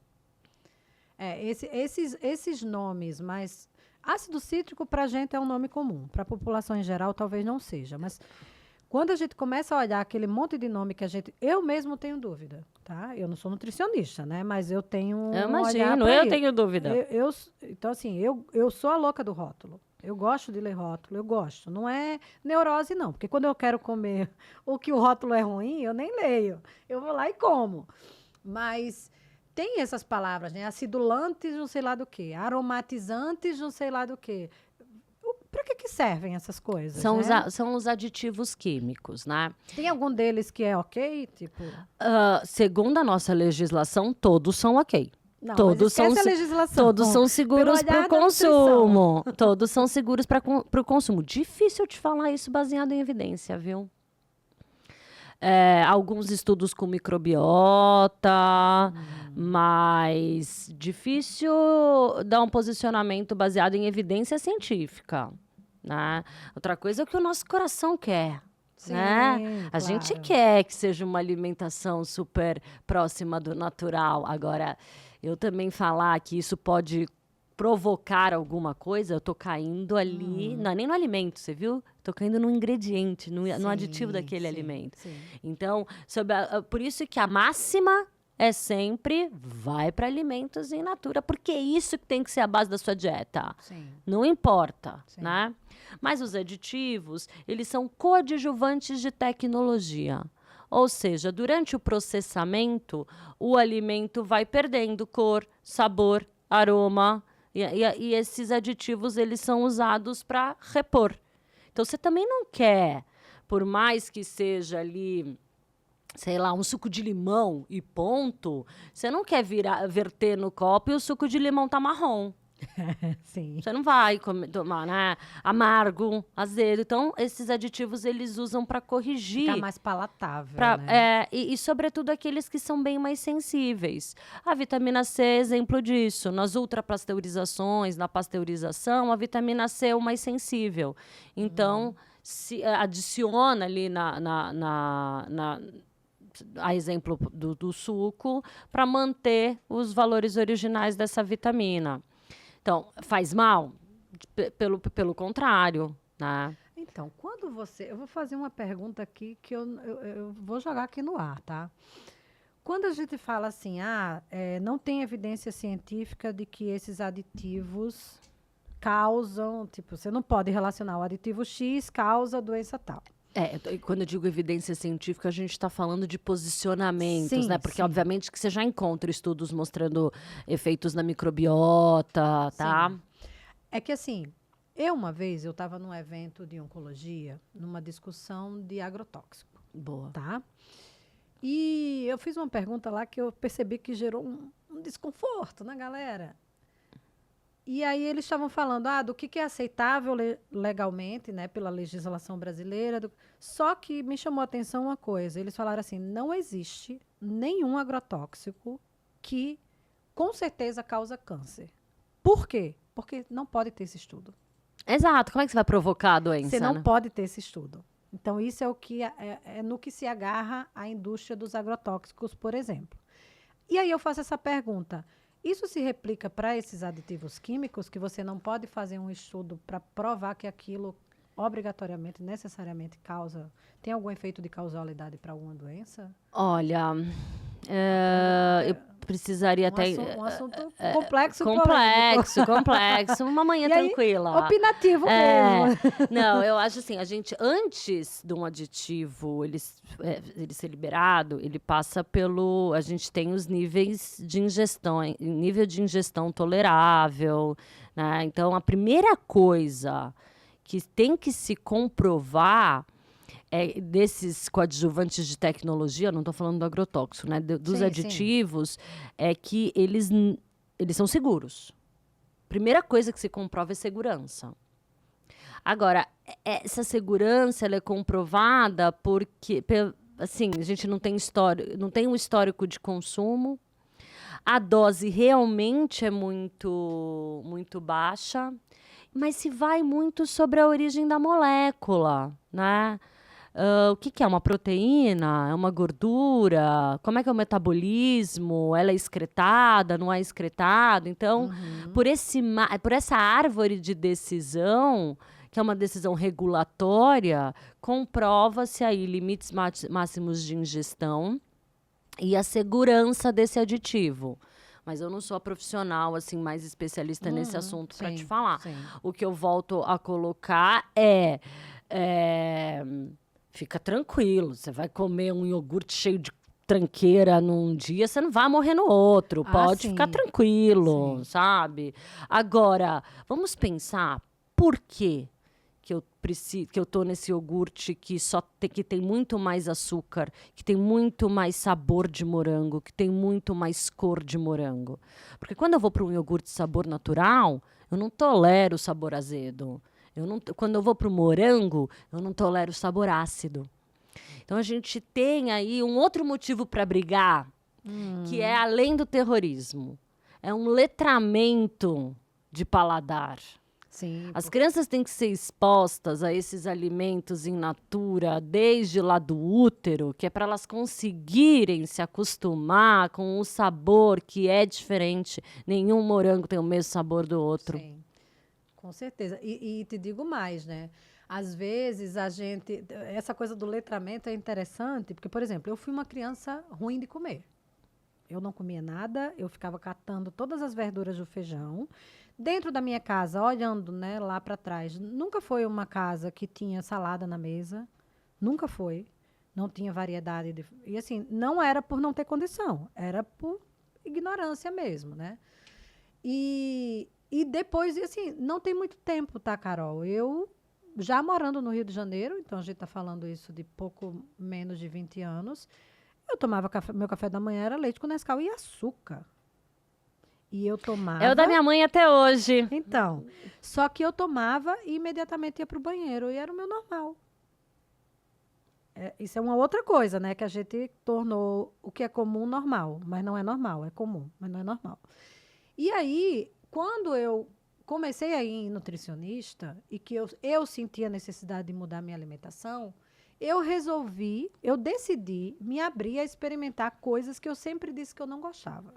Esses nomes, mas ácido cítrico para a gente é um nome comum. Para a população em geral, talvez não seja. Mas quando a gente começa a olhar aquele monte de nome que a gente... Eu mesmo tenho dúvida, tá? Eu não sou nutricionista, né? Mas eu tenho Eu um olhar imagino, pra eu isso. tenho dúvida. Então, assim, eu sou a louca do rótulo. Eu gosto de ler rótulo, eu gosto. Não é neurose, não. Porque quando eu quero comer o que o rótulo é ruim, eu nem leio. Eu vou lá e como. Mas tem essas palavras, né? Acidulantes, não sei lá do quê. Aromatizantes, não sei lá do quê. Para que servem essas coisas, São, né? são os aditivos químicos, né? Tem algum deles que é ok? Tipo... Segundo a nossa legislação, todos são ok. Não, Todos mas esquece são, a legislação. todos são seguros Pelo para o olhar da consumo. Todos são seguros para o consumo. Difícil te falar isso baseado em evidência, viu? Alguns estudos com microbiota, mas difícil dar um posicionamento baseado em evidência científica, né? Outra coisa é o que o nosso coração quer. Sim, Né? A gente claro. quer que seja uma alimentação super próxima do natural. Agora, eu também falar que isso pode provocar alguma coisa, eu tô caindo ali, não é nem no alimento, você viu? Tô caindo no ingrediente, no aditivo daquele alimento. Sim. Então, por isso que a máxima é sempre vai para alimentos in natura, porque é isso que tem que ser a base da sua dieta. Sim. Não importa, Sim. né? Mas os aditivos, eles são coadjuvantes de tecnologia. Ou seja, durante o processamento, o alimento vai perdendo cor, sabor, aroma, e esses aditivos, eles são usados para repor. Então, você também não quer, por mais que seja ali, sei lá, um suco de limão e ponto, você não quer verter no copo e o suco de limão tá marrom. Sim. Você não vai tomar, né? Amargo, azedo. Então, esses aditivos, eles usam para corrigir. Ficar mais palatável, né? E, sobretudo, aqueles que são bem mais sensíveis. A vitamina C é exemplo disso. Nas ultrapasteurizações, na pasteurização, a vitamina C é o mais sensível. Então, se adiciona ali a exemplo do suco, para manter os valores originais dessa vitamina. Então, faz mal? Pelo contrário, né? Então, quando você... Eu vou fazer uma pergunta aqui que eu vou jogar aqui no ar, tá? Quando a gente fala assim, não tem evidência científica de que esses aditivos causam... Tipo, você não pode relacionar o aditivo X causa doença tal. Quando eu digo evidência científica, a gente está falando de posicionamentos, Sim, né? Porque, sim. obviamente, que você já encontra estudos mostrando efeitos na microbiota, tá? Sim. É que, assim, uma vez eu estava num evento de oncologia, numa discussão de agrotóxico, Boa. tá? E eu fiz uma pergunta lá que eu percebi que gerou um desconforto na galera. E aí eles estavam falando do que é aceitável legalmente, né, pela legislação brasileira. Só que me chamou a atenção uma coisa. Eles falaram assim, não existe nenhum agrotóxico que com certeza causa câncer. Por quê? Porque não pode ter esse estudo. Exato. Como é que você vai provocar a doença? Você não né? pode ter esse estudo. Então, isso é o que é no que se agarra a indústria dos agrotóxicos, por exemplo. E aí eu faço essa pergunta. Isso se replica para esses aditivos químicos, que você não pode fazer um estudo para provar que aquilo obrigatoriamente, necessariamente tem algum efeito de causalidade para alguma doença? Olha, eu precisaria até... Um assunto complexo. Complexo. Uma manhã E aí, tranquila. opinativo mesmo. Não, eu acho assim, a gente, antes de um aditivo ele ser liberado, ele passa pelo... A gente tem os níveis de ingestão, nível de ingestão tolerável, né? Então, a primeira coisa que tem que se comprovar desses coadjuvantes de tecnologia, não estou falando do agrotóxico, né? Dos Sim, aditivos, é que eles são seguros. Primeira coisa que se comprova é segurança. Agora, essa segurança ela é comprovada porque assim, a gente não tem um histórico de consumo. A dose realmente é muito, muito baixa, mas se vai muito sobre a origem da molécula, né? O que que é? Uma proteína? É uma gordura? Como é que é o metabolismo? Ela é excretada? Não é excretada? Então, por essa árvore de decisão, que é uma decisão regulatória, comprova-se aí limites máximos de ingestão e a segurança desse aditivo. Mas eu não sou a profissional assim mais especialista nesse assunto para te falar. Sim. O que eu volto a colocar fica tranquilo. Você vai comer um iogurte cheio de tranqueira num dia, você não vai morrer no outro. Pode ficar tranquilo, sabe? Agora, vamos pensar por quê que eu tô nesse iogurte que tem muito mais açúcar, que tem muito mais sabor de morango, que tem muito mais cor de morango. Porque quando eu vou para um iogurte sabor natural, eu não tolero o sabor azedo. Quando eu vou para o morango, eu não tolero o sabor ácido. Então a gente tem aí um outro motivo para brigar, que é além do terrorismo. É um letramento de paladar. Sim. As crianças têm que ser expostas a esses alimentos in natura desde lá do útero, que é para elas conseguirem se acostumar com o sabor que é diferente. Nenhum morango tem o mesmo sabor do outro. Sim, com certeza. E te digo mais, né? Às vezes essa coisa do letramento é interessante, porque, por exemplo, eu fui uma criança ruim de comer. Eu não comia nada, eu ficava catando todas as verduras do feijão. Dentro da minha casa, olhando, né, lá para trás, nunca foi uma casa que tinha salada na mesa. Nunca foi. Não tinha variedade. E assim, não era por não ter condição, era por ignorância mesmo, né? E depois, assim, não tem muito tempo, tá, Carol? Eu, já morando no Rio de Janeiro, então a gente está falando isso de pouco menos de 20 anos, eu tomava meu café da manhã, era leite com Nescau e açúcar. E eu tomava... É o da minha mãe até hoje. Então, só que eu tomava e imediatamente ia para o banheiro, e era o meu normal. Isso é uma outra coisa, né? Que a gente tornou o que é comum normal, mas não é normal, é comum, mas não é normal. E aí, quando eu comecei a ir em nutricionista e que eu senti a necessidade de mudar minha alimentação, eu decidi me abrir a experimentar coisas que eu sempre disse que eu não gostava.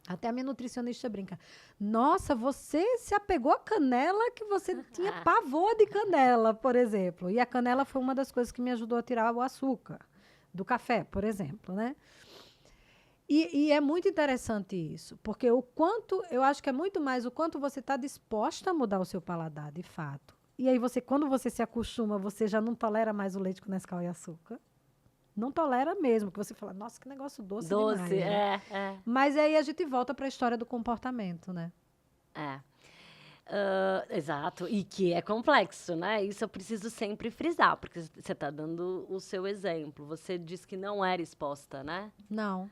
Até a minha nutricionista brinca. Nossa, você se apegou à canela que você tinha pavor de canela, por exemplo. E a canela foi uma das coisas que me ajudou a tirar o açúcar do café, por exemplo, né? E é muito interessante isso, porque eu acho que é muito mais o quanto você está disposta a mudar o seu paladar, de fato. E aí, quando você se acostuma, você já não tolera mais o leite com Nescau e açúcar. Não tolera mesmo, que você fala, nossa, que negócio doce demais. Doce, Né? é. Mas aí a gente volta para a história do comportamento, né? Exato, e que é complexo, né? Isso eu preciso sempre frisar, porque você está dando o seu exemplo. Você disse que não era exposta, né? Não.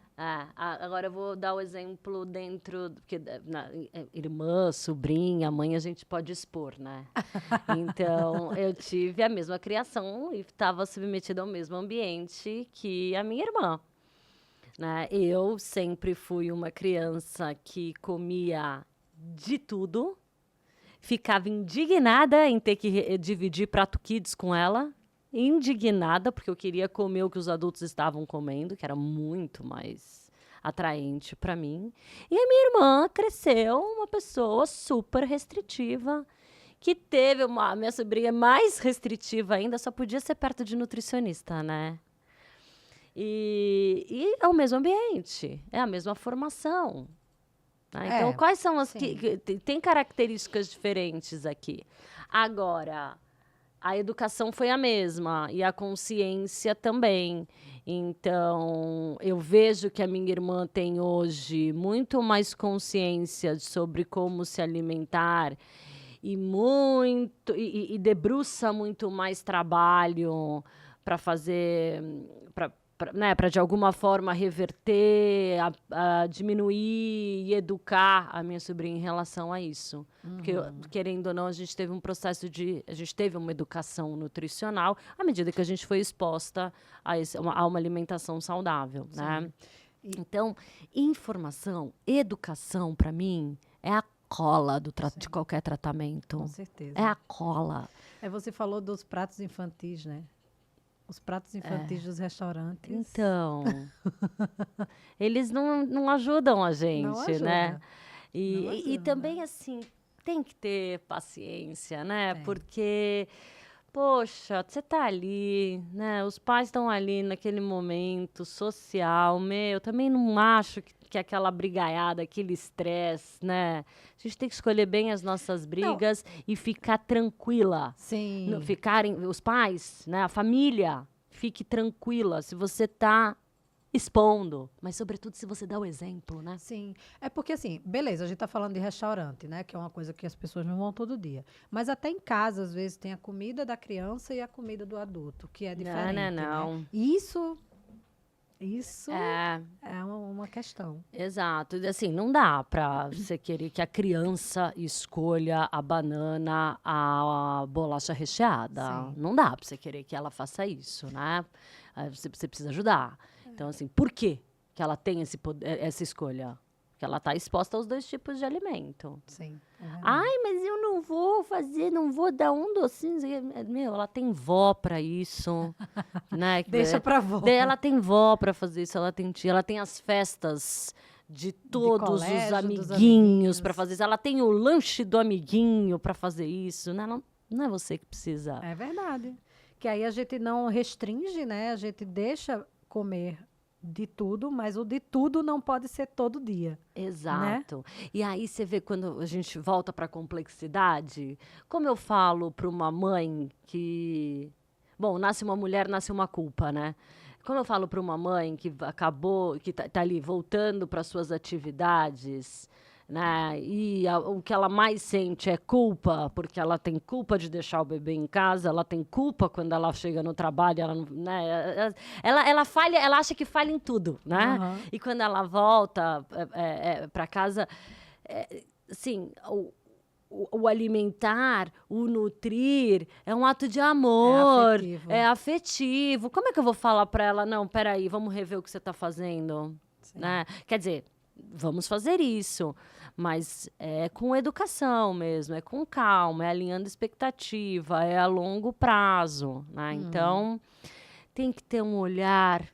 Agora eu vou dar o exemplo porque irmã, sobrinha, mãe, a gente pode expor, né? Então, eu tive a mesma criação e estava submetida ao mesmo ambiente que a minha irmã. Né? Eu sempre fui uma criança que comia de tudo, ficava indignada em ter que dividir prato kids com ela. Indignada, porque eu queria comer o que os adultos estavam comendo, que era muito mais atraente para mim. E a minha irmã cresceu uma pessoa super restritiva, que teve a minha sobrinha mais restritiva ainda, só podia ser perto de nutricionista, né? E é o mesmo ambiente, é a mesma formação. Então, quais são as que tem características diferentes aqui? Agora, a educação foi a mesma e a consciência também. Então, eu vejo que a minha irmã tem hoje muito mais consciência sobre como se alimentar e debruça muito mais trabalho para fazer né, para de alguma forma reverter, diminuir e educar a minha sobrinha em relação a isso. Porque, querendo ou não, a gente teve uma educação nutricional à medida que a gente foi exposta a uma alimentação saudável, né? Então, informação, educação, para mim, é a cola de qualquer tratamento. Com certeza. É a cola. Você falou dos pratos infantis, né? Os pratos infantis dos restaurantes. Então, eles não ajudam a gente, Não ajuda. né? Não E ajuda. também, assim, tem que ter paciência, né? Tem. Porque, poxa, você tá ali, né? Os pais estão ali naquele momento social, eu também não acho que aquela brigaiada, aquele estresse, né? A gente tem que escolher bem as nossas brigas e ficar tranquila. Sim. Os pais, né? A família, fique tranquila se você tá expondo, mas sobretudo se você dá o exemplo, né? Sim. É porque, assim, beleza, a gente tá falando de restaurante, né? Que é uma coisa que as pessoas não vão todo dia. Mas até em casa, às vezes, tem a comida da criança e a comida do adulto, que é diferente, Não. né? Isso É, é uma questão. exato. E, assim, não dá pra você querer que a criança escolha a banana, a bolacha recheada. Sim. Não dá pra você querer que ela faça isso, né? Você precisa ajudar. Então, assim, por que ela tem essa escolha? Porque ela está exposta aos 2 tipos de alimento. Sim. Ai, mas eu não vou dar um docinho. Ela tem vó para isso, né? Deixa pra vó. Ela tem vó para fazer isso, ela tem tia, ela tem as festas de todos colégio, os dos amiguinhos amiguinhos. para fazer isso. Ela tem o lanche do amiguinho para fazer isso, né? Não é você que precisa. É verdade. Que aí a gente não restringe, né? A gente deixa comer de tudo, mas o de tudo não pode ser todo dia. Exato. E aí você vê quando a gente volta para a complexidade, como eu falo para uma mãe que, bom, nasce uma mulher, nasce uma culpa, né? Como eu falo para uma mãe que que tá ali voltando para suas atividades, né? E o que ela mais sente é culpa, porque ela tem culpa de deixar o bebê em casa, ela tem culpa quando ela chega no trabalho, ela não, né? Ela falha, ela acha que falha em tudo, né? Uhum. E quando ela volta para casa, assim, o alimentar, o nutrir, é um ato de amor, é afetivo. Como é que eu vou falar para ela, não, peraí, vamos rever o que você está fazendo? Né? Quer dizer, vamos fazer isso, mas é com educação mesmo, é com calma, é alinhando expectativa, é a longo prazo, né? Então, tem que ter um olhar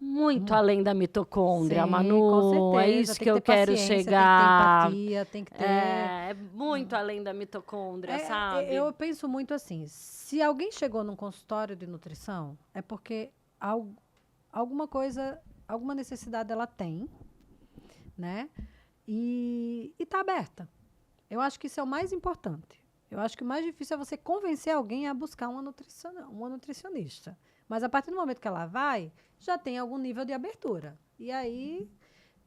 muito além da mitocôndria, Sim, Manu. com certeza. É isso Tem que eu ter quero paciência, chegar. Tem que ter empatia, tem que ter... É muito além da mitocôndria, sabe? Eu penso muito assim, se alguém chegou num consultório de nutrição, é porque alguma coisa, alguma necessidade ela tem, né? E tá aberta. Eu acho que isso é o mais importante. Eu acho que o mais difícil é você convencer alguém a buscar uma nutricionista. Mas a partir do momento que ela vai, já tem algum nível de abertura. E aí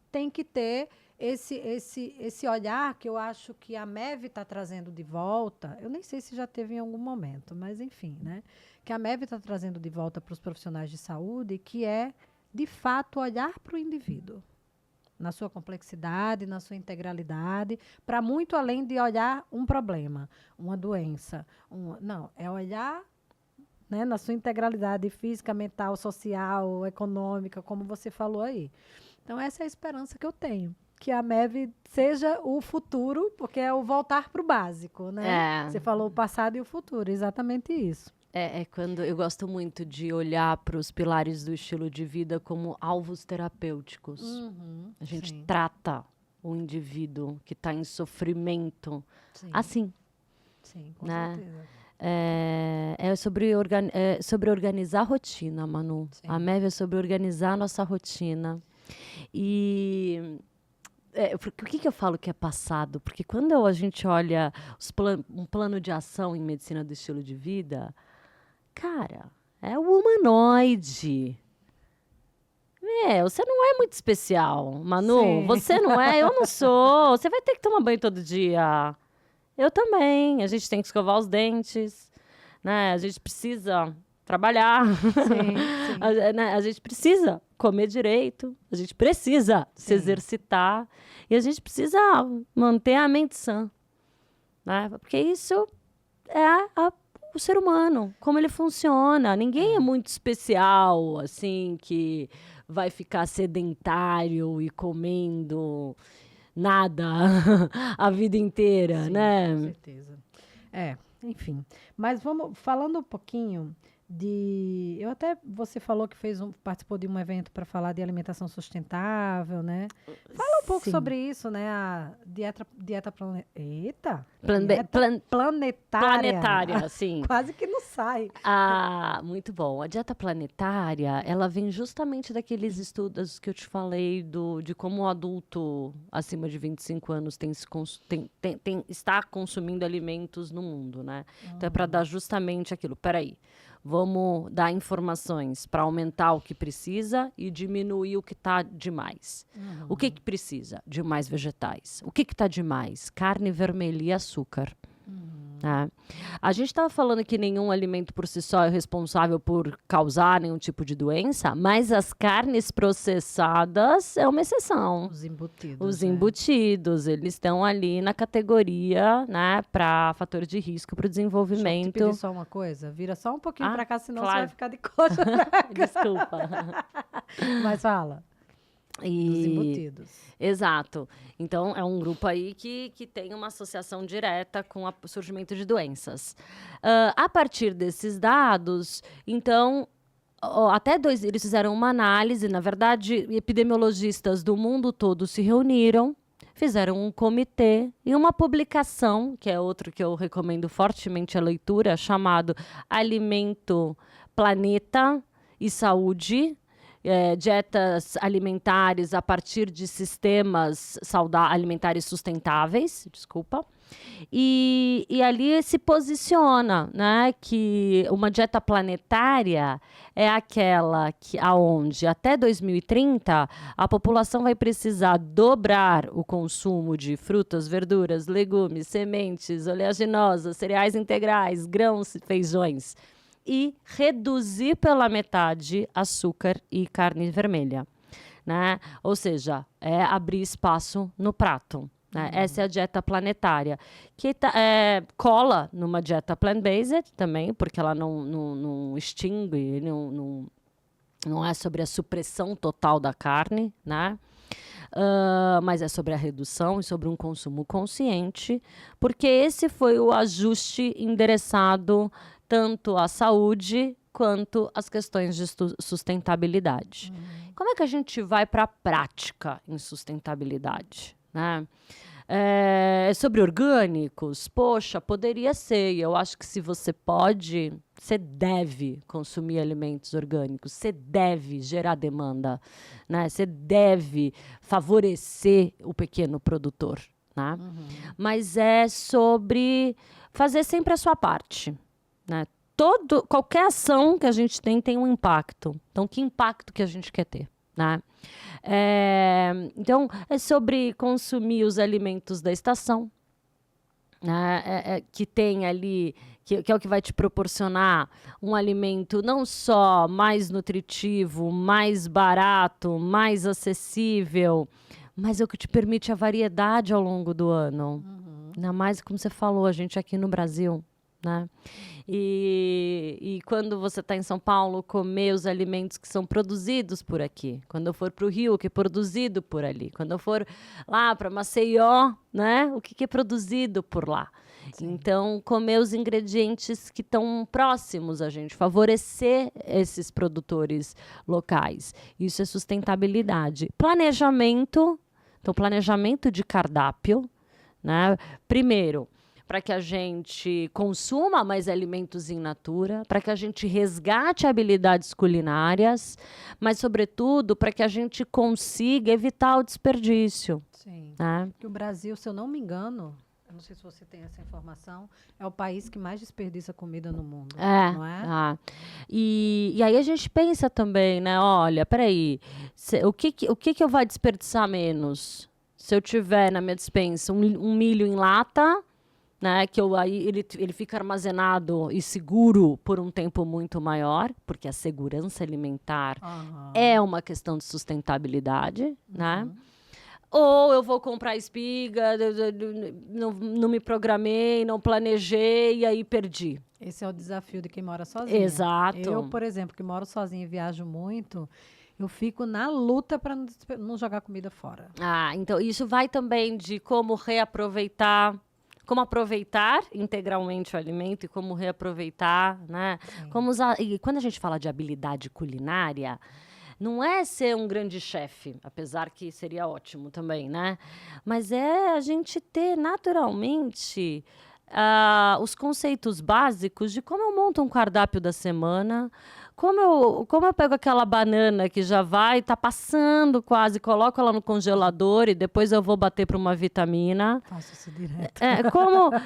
tem que ter esse olhar que eu acho que a MEV está trazendo de volta. Eu nem sei se já teve em algum momento, mas enfim, né? Que a MEV está trazendo de volta para os profissionais de saúde, que é, de fato, olhar para o indivíduo. Na sua complexidade, na sua integralidade, para muito além de olhar um problema, uma doença. Não, é olhar, né, na sua integralidade física, mental, social, econômica, como você falou aí. Então, essa é a esperança que eu tenho. Que a MEV seja o futuro, porque é o voltar para o básico, né? Você falou o passado e o futuro, exatamente isso. Quando eu gosto muito de olhar para os pilares do estilo de vida como alvos terapêuticos. A gente trata o indivíduo que está em sofrimento assim. Sim, com né? certeza. É sobre organizar a rotina, Manu. Sim. A MEV é sobre organizar a nossa rotina. E por que eu falo que é passado? Porque quando a gente olha um plano de ação em medicina do estilo de vida, cara, é o humanoide. Você não é muito especial, Manu. Sim. Você não é, eu não sou. Você vai ter que tomar banho todo dia. Eu também. A gente tem que escovar os dentes, né? A gente precisa trabalhar. Sim, sim. A gente precisa comer direito, a gente precisa se exercitar e a gente precisa manter a mente sã, né? Porque isso é o ser humano, como ele funciona. Ninguém é muito especial, assim, que vai ficar sedentário e comendo nada a vida inteira, Sim, né? com certeza. Enfim. Mas vamos falando um pouquinho de. Você falou que participou de um evento para falar de alimentação sustentável, né? Fala um pouco Sim. sobre isso, né? A dieta Eita! Plan- Dieta plan- planetária. Planetária, sim. Quase que não sai. Muito bom. A dieta planetária, ela vem justamente daqueles estudos que eu te falei de como o adulto acima de 25 anos está consumindo alimentos no mundo, né? Então é para dar justamente aquilo. Peraí, vamos dar informações para aumentar o que precisa e diminuir o que está demais. O que precisa? De mais vegetais. O que está demais? Carne vermelha e açúcar. Né? A gente estava falando que nenhum alimento por si só é responsável por causar nenhum tipo de doença, mas as carnes processadas é uma exceção. Os embutidos. Os né? embutidos, eles estão ali na categoria, né, para fator de risco para o Deixa eu te desenvolvimento. pedir só uma coisa. Vira só um pouquinho para cá, senão claro. você vai ficar de coxa. Desculpa. Mas fala. Dos embutidos. Exato. Então, é um grupo aí que tem uma associação direta com o surgimento de doenças. A partir desses dados, então, eles fizeram uma análise, na verdade, epidemiologistas do mundo todo se reuniram, fizeram um comitê e uma publicação, que é outro que eu recomendo fortemente a leitura, chamado Alimento, Planeta e Saúde, dietas alimentares a partir de sistemas alimentares sustentáveis, e ali se posiciona, né, que uma dieta planetária é aquela aonde até 2030 a população vai precisar dobrar o consumo de frutas, verduras, legumes, sementes, oleaginosas, cereais integrais, grãos, feijões, e reduzir pela metade açúcar e carne vermelha, né? Ou seja, é abrir espaço no prato. Né? Essa é a dieta planetária, que cola numa dieta plant-based também, porque ela não extingue, não é sobre a supressão total da carne, né? Mas é sobre a redução e sobre um consumo consciente, porque esse foi o ajuste endereçado tanto à saúde quanto às questões de sustentabilidade. Como é que a gente vai para a prática em sustentabilidade? Né? Sobre orgânicos? Poxa, poderia ser. E eu acho que se você pode, você deve consumir alimentos orgânicos, você deve gerar demanda, né? Você deve favorecer o pequeno produtor. Né? Mas é sobre fazer sempre a sua parte. Né? Qualquer ação que a gente tem um impacto. Então, que impacto que a gente quer ter? Né? Então, é sobre consumir os alimentos da estação, né? Que tem ali, que é o que vai te proporcionar um alimento não só mais nutritivo, mais barato, mais acessível, mas é o que te permite a variedade ao longo do ano. Ainda mais, como você falou, a gente aqui no Brasil. Né? E quando você está em São Paulo, comer os alimentos que são produzidos por aqui. Quando eu for para o Rio, o que é produzido por ali. Quando eu for lá para Maceió, né? O que é produzido por lá. Sim. Então, comer os ingredientes que estão próximos a gente, favorecer esses produtores locais. Isso é sustentabilidade. Planejamento, então planejamento de cardápio, né? Primeiro, para que a gente consuma mais alimentos in natura, para que a gente resgate habilidades culinárias, mas, sobretudo, para que a gente consiga evitar o desperdício. Sim. Né? Porque o Brasil, se eu não me engano, eu não sei se você tem essa informação, é o país que mais desperdiça comida no mundo, não é? E aí a gente pensa também, né? Olha, peraí, o que eu vou desperdiçar menos? Se eu tiver na minha despensa um milho em lata, né? Que aí ele fica armazenado e seguro por um tempo muito maior, porque a segurança alimentar é uma questão de sustentabilidade, né? Ou eu vou comprar espiga, não me programei, não planejei e aí perdi. Esse é o desafio de quem mora sozinho. Exato. Eu, por exemplo, que moro sozinha e viajo muito, eu fico na luta para não jogar comida fora. Então isso vai também de como reaproveitar, como aproveitar integralmente o alimento e como reaproveitar, né? Como usar. E quando a gente fala de habilidade culinária, não é ser um grande chefe, apesar que seria ótimo também, né? Mas é a gente ter naturalmente os conceitos básicos de como eu monto um cardápio da semana, como eu pego aquela banana que já tá passando quase, coloco ela no congelador e depois eu vou bater para uma vitamina. Faço isso direto.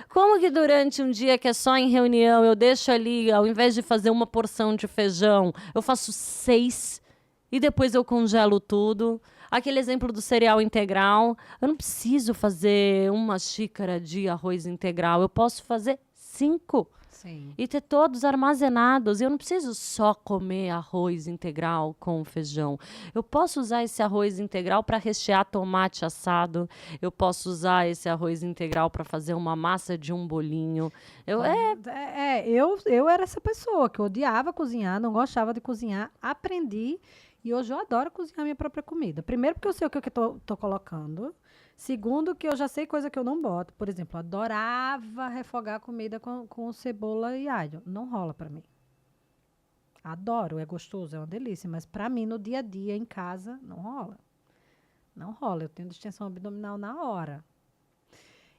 Como que durante um dia que é só em reunião, eu deixo ali, ao invés de fazer uma porção de feijão, eu faço 6 e depois eu congelo tudo. Aquele exemplo do cereal integral, eu não preciso fazer 1 xícara de arroz integral, eu posso fazer 5. Sim. E ter todos armazenados. Eu não preciso só comer arroz integral com feijão. Eu posso usar esse arroz integral para rechear tomate assado. Eu posso usar esse arroz integral para fazer uma massa de um bolinho. Eu era essa pessoa que odiava cozinhar, não gostava de cozinhar, aprendi e hoje eu adoro cozinhar minha própria comida. Primeiro porque eu sei o que eu tô colocando. Segundo, que eu já sei coisa que eu não boto. Por exemplo, adorava refogar a comida com cebola e alho. Não rola pra mim. Adoro, é gostoso, é uma delícia. Mas pra mim, no dia a dia, em casa, não rola. Não rola, eu tenho distensão abdominal na hora.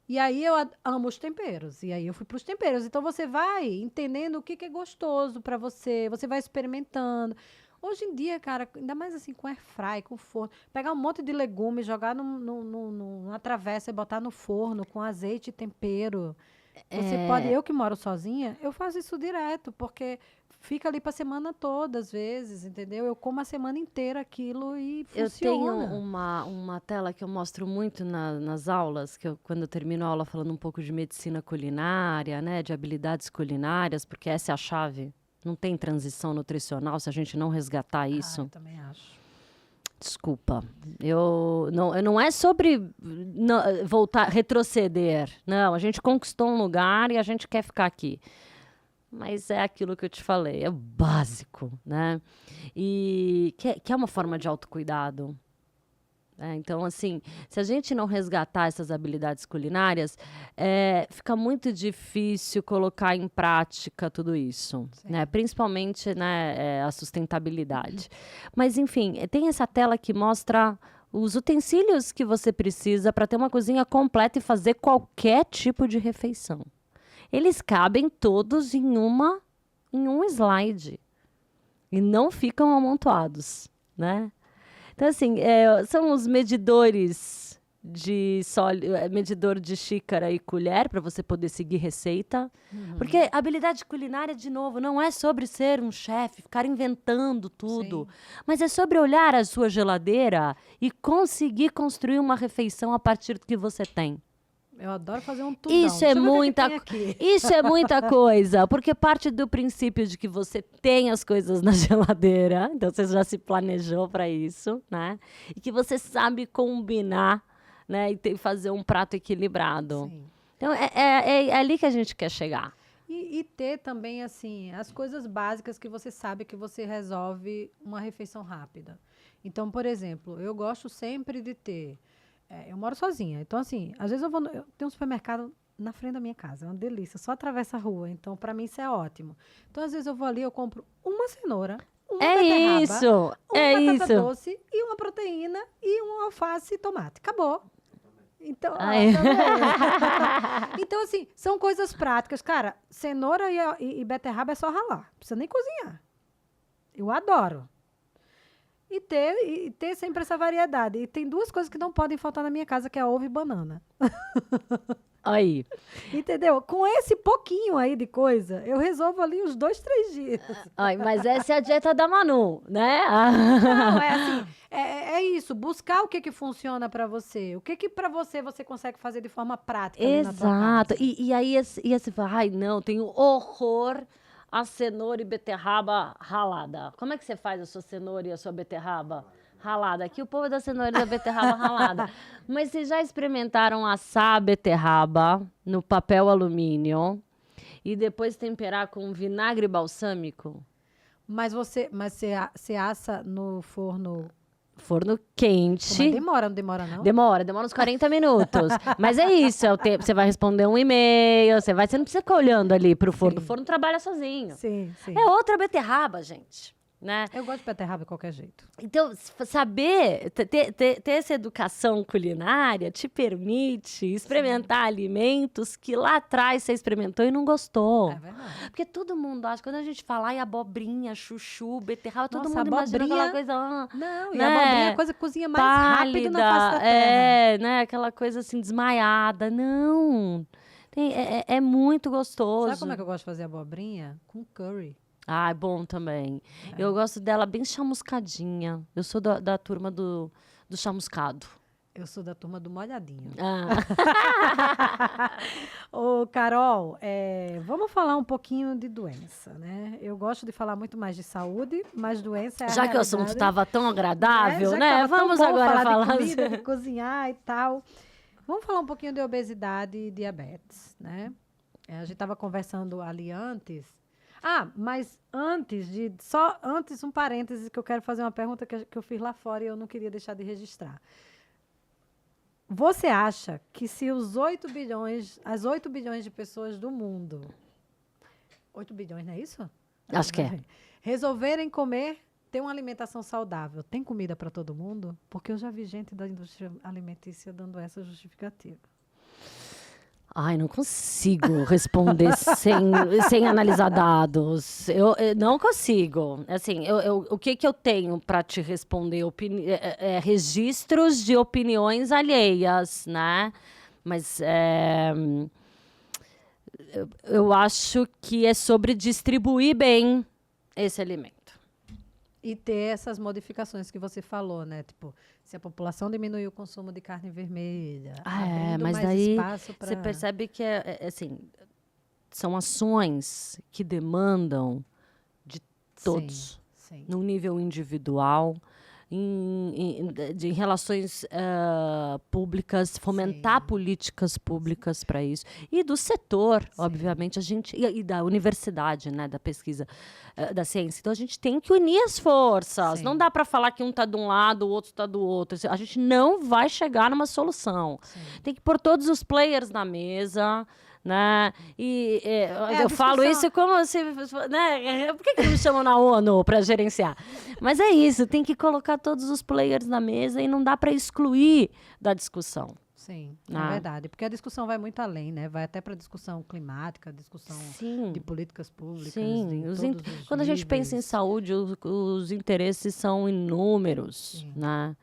E aí eu amo os temperos. E aí eu fui pros temperos. Então você vai entendendo o que é gostoso pra você. Você vai experimentando. Hoje em dia, cara, ainda mais assim com airfry, com forno, pegar um monte de legumes, jogar numa travessa e botar no forno com azeite e tempero. Você pode, eu que moro sozinha, eu faço isso direto, porque fica ali pra semana toda, às vezes, entendeu? Eu como a semana inteira aquilo e funciona. Eu tenho uma tela que eu mostro muito nas aulas, quando eu termino a aula falando um pouco de medicina culinária, né, de habilidades culinárias, porque essa é a chave. Não tem transição nutricional se a gente não resgatar isso. Eu também acho. Desculpa. Não é sobre voltar, retroceder. Não, a gente conquistou um lugar e a gente quer ficar aqui. Mas é aquilo que eu te falei, é o básico, né? E que é uma forma de autocuidado. Então, assim, se a gente não resgatar essas habilidades culinárias, fica muito difícil colocar em prática tudo isso, né? Principalmente, né, a sustentabilidade. Mas, enfim, tem essa tela que mostra os utensílios que você precisa para ter uma cozinha completa e fazer qualquer tipo de refeição. Eles cabem todos em um slide e não ficam amontoados, né? Então, assim, são os medidores medidor de xícara e colher para você poder seguir receita. Porque a habilidade culinária, de novo, não é sobre ser um chefe, ficar inventando tudo. Sim. Mas é sobre olhar a sua geladeira e conseguir construir uma refeição a partir do que você tem. Eu adoro fazer um tudão. Isso é muita coisa, porque parte do princípio de que você tem as coisas na geladeira, então você já se planejou para isso, né? E que você sabe combinar, né? E fazer um prato equilibrado. Sim. Então, é ali que a gente quer chegar. E ter também, assim, as coisas básicas que você sabe que você resolve uma refeição rápida. Então, por exemplo, eu gosto sempre de ter... eu moro sozinha, então assim, às vezes eu tenho um supermercado na frente da minha casa, é uma delícia, só atravessa a rua, então para mim isso é ótimo. Então às vezes eu vou ali, eu compro uma cenoura, uma beterraba, uma batata doce e uma proteína e um alface e tomate, acabou. Então, então assim, são coisas práticas, cara, cenoura e beterraba é só ralar, não precisa nem cozinhar, eu adoro. E ter sempre essa variedade. E tem 2 coisas que não podem faltar na minha casa, que é ovo e banana. Aí. Entendeu? Com esse pouquinho aí de coisa, eu resolvo ali uns 2, 3 dias. Ai, mas essa é a dieta da Manu, né? Não, é assim, é isso, buscar o que que funciona pra você. O que que pra você consegue fazer de forma prática ali na tua Exato. casa. E aí, esse fala, ai, não, tenho horror a cenoura e beterraba ralada. Como é que você faz a sua cenoura e a sua beterraba ralada? Aqui o povo é da cenoura e da beterraba ralada. Mas vocês já experimentaram assar a beterraba no papel alumínio e depois temperar com vinagre balsâmico? Mas você assa no forno. Forno Pô, mas quente. demora, não demora, não? Demora uns 40 minutos. Mas é isso, é o tempo. Você vai responder um e-mail, você não precisa ficar olhando ali pro forno. O Sim. forno trabalha sozinho. Sim, sim. É outra beterraba, gente, né? Eu gosto de beterraba de qualquer jeito. Então, saber, ter essa educação culinária te permite experimentar alimentos que lá atrás você experimentou e não gostou. É verdade. Porque todo mundo acha, quando a gente fala, ai, abobrinha, chuchu, beterraba, todo Nossa, mundo imagina aquela abobrinha- coisa... Não, e né? a abobrinha é a coisa que cozinha mais rápido na face da terra. É, né? Aquela coisa assim, desmaiada. Não. É muito gostoso. Sabe como é que eu gosto de fazer abobrinha? Com curry. Ah, é bom também. Eu gosto dela bem chamuscadinha. Eu sou da turma do chamuscado. Eu sou da turma do molhadinho. Ah. Ô, Carol, vamos falar um pouquinho de doença, né? Eu gosto de falar muito mais de saúde, mas doença é a Já que o assunto realidade, estava tão agradável, Já que né? tava tão Vamos bom agora falar falar. de comida, de cozinhar e tal. Vamos falar um pouquinho de obesidade e diabetes, né? A gente estava conversando ali antes. Ah, mas antes um parêntese que eu quero fazer uma pergunta que eu fiz lá fora e eu não queria deixar de registrar. Você acha que se as 8 bilhões de pessoas do mundo, 8 bilhões, não é isso? Acho que é. Resolverem ter uma alimentação saudável, tem comida para todo mundo? Porque eu já vi gente da indústria alimentícia dando essa justificativa. Ai, não consigo responder sem analisar dados. Eu não consigo. Assim, o que eu tenho para te responder? Registros de opiniões alheias, né? Mas eu acho que é sobre distribuir bem esse alimento. E ter essas modificações que você falou, né? Tipo, se a população diminuir o consumo de carne vermelha, abrindo Mas mais daí espaço para... você percebe que assim, são ações que demandam de todos, Sim. num nível individual, em relações públicas, fomentar políticas públicas para isso. E do setor, obviamente, e da universidade, né, da pesquisa, da ciência. Então, a gente tem que unir as forças. Sim. Não dá para falar que um está de um lado, o outro está do outro. A gente não vai chegar numa solução. Sim. Tem que pôr todos os players na mesa, né? E eu falo isso como se... Né? Por que não me chamam na ONU para gerenciar? Mas é isso, tem que colocar todos os players na mesa e não dá para excluir da discussão. Sim, é verdade. Porque a discussão vai muito além, né? Vai até para a discussão climática, discussão de políticas públicas. Sim, quando a gente níveis. pensa em saúde, os interesses são inúmeros, né?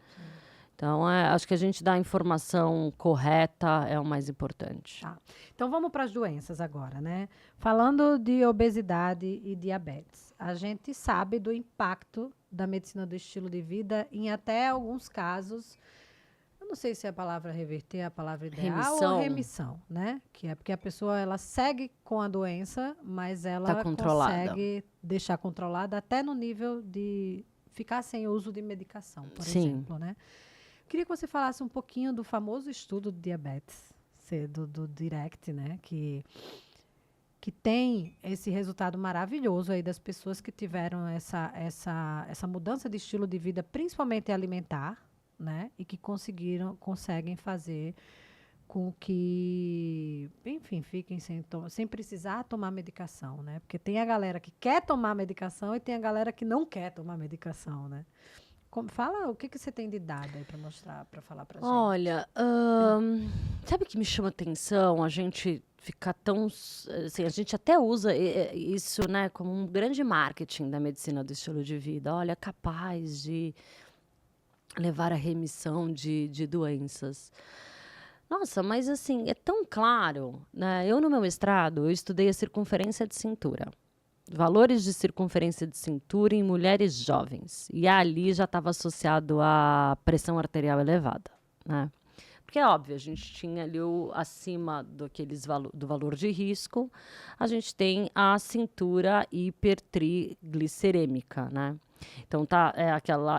Então, acho que a gente dar a informação correta é o mais importante. Tá. Então, vamos para as doenças agora, né? Falando de obesidade e diabetes, a gente sabe do impacto da medicina do estilo de vida em até alguns casos, eu não sei se a palavra reverter é a palavra ideal ou remissão, né? Que é porque a pessoa, ela segue com a doença, mas ela consegue deixar controlada até no nível de ficar sem uso de medicação, por exemplo, né? Queria que você falasse um pouquinho do famoso estudo de diabetes, do Direct, né? Que tem esse resultado maravilhoso aí das pessoas que tiveram essa mudança de estilo de vida, principalmente alimentar, né? E que conseguem fazer com que, enfim, fiquem sem precisar tomar medicação, né? Porque tem a galera que quer tomar medicação e tem a galera que não quer tomar medicação, né? Fala o que você tem de dado aí para mostrar, para falar para gente. Olha, sabe o que me chama atenção? A gente ficar tão... Assim, a gente até usa isso, né, como um grande marketing da medicina do estilo de vida. Olha, capaz de levar à remissão de doenças. Nossa, mas assim, é tão claro, né? Eu, no meu mestrado, eu estudei a circunferência de cintura. Valores de circunferência de cintura em mulheres jovens. E ali já estava associado à pressão arterial elevada, né? Porque é óbvio, a gente tinha ali acima do valor de risco, a gente tem a cintura hipertriglicerêmica, né? Então,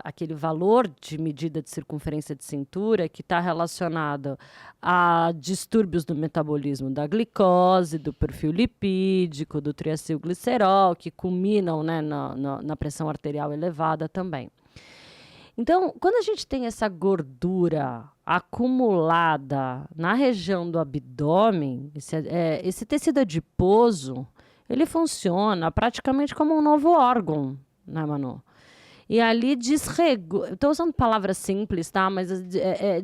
aquele valor de medida de circunferência de cintura que está relacionado a distúrbios do metabolismo da glicose, do perfil lipídico, do triacilglicerol, que culminam, né, na pressão arterial elevada também. Então, quando a gente tem essa gordura acumulada na região do abdômen, esse tecido adiposo, ele funciona praticamente como um novo órgão, né, Manu? E ali desregula, estou usando palavras simples, tá? Mas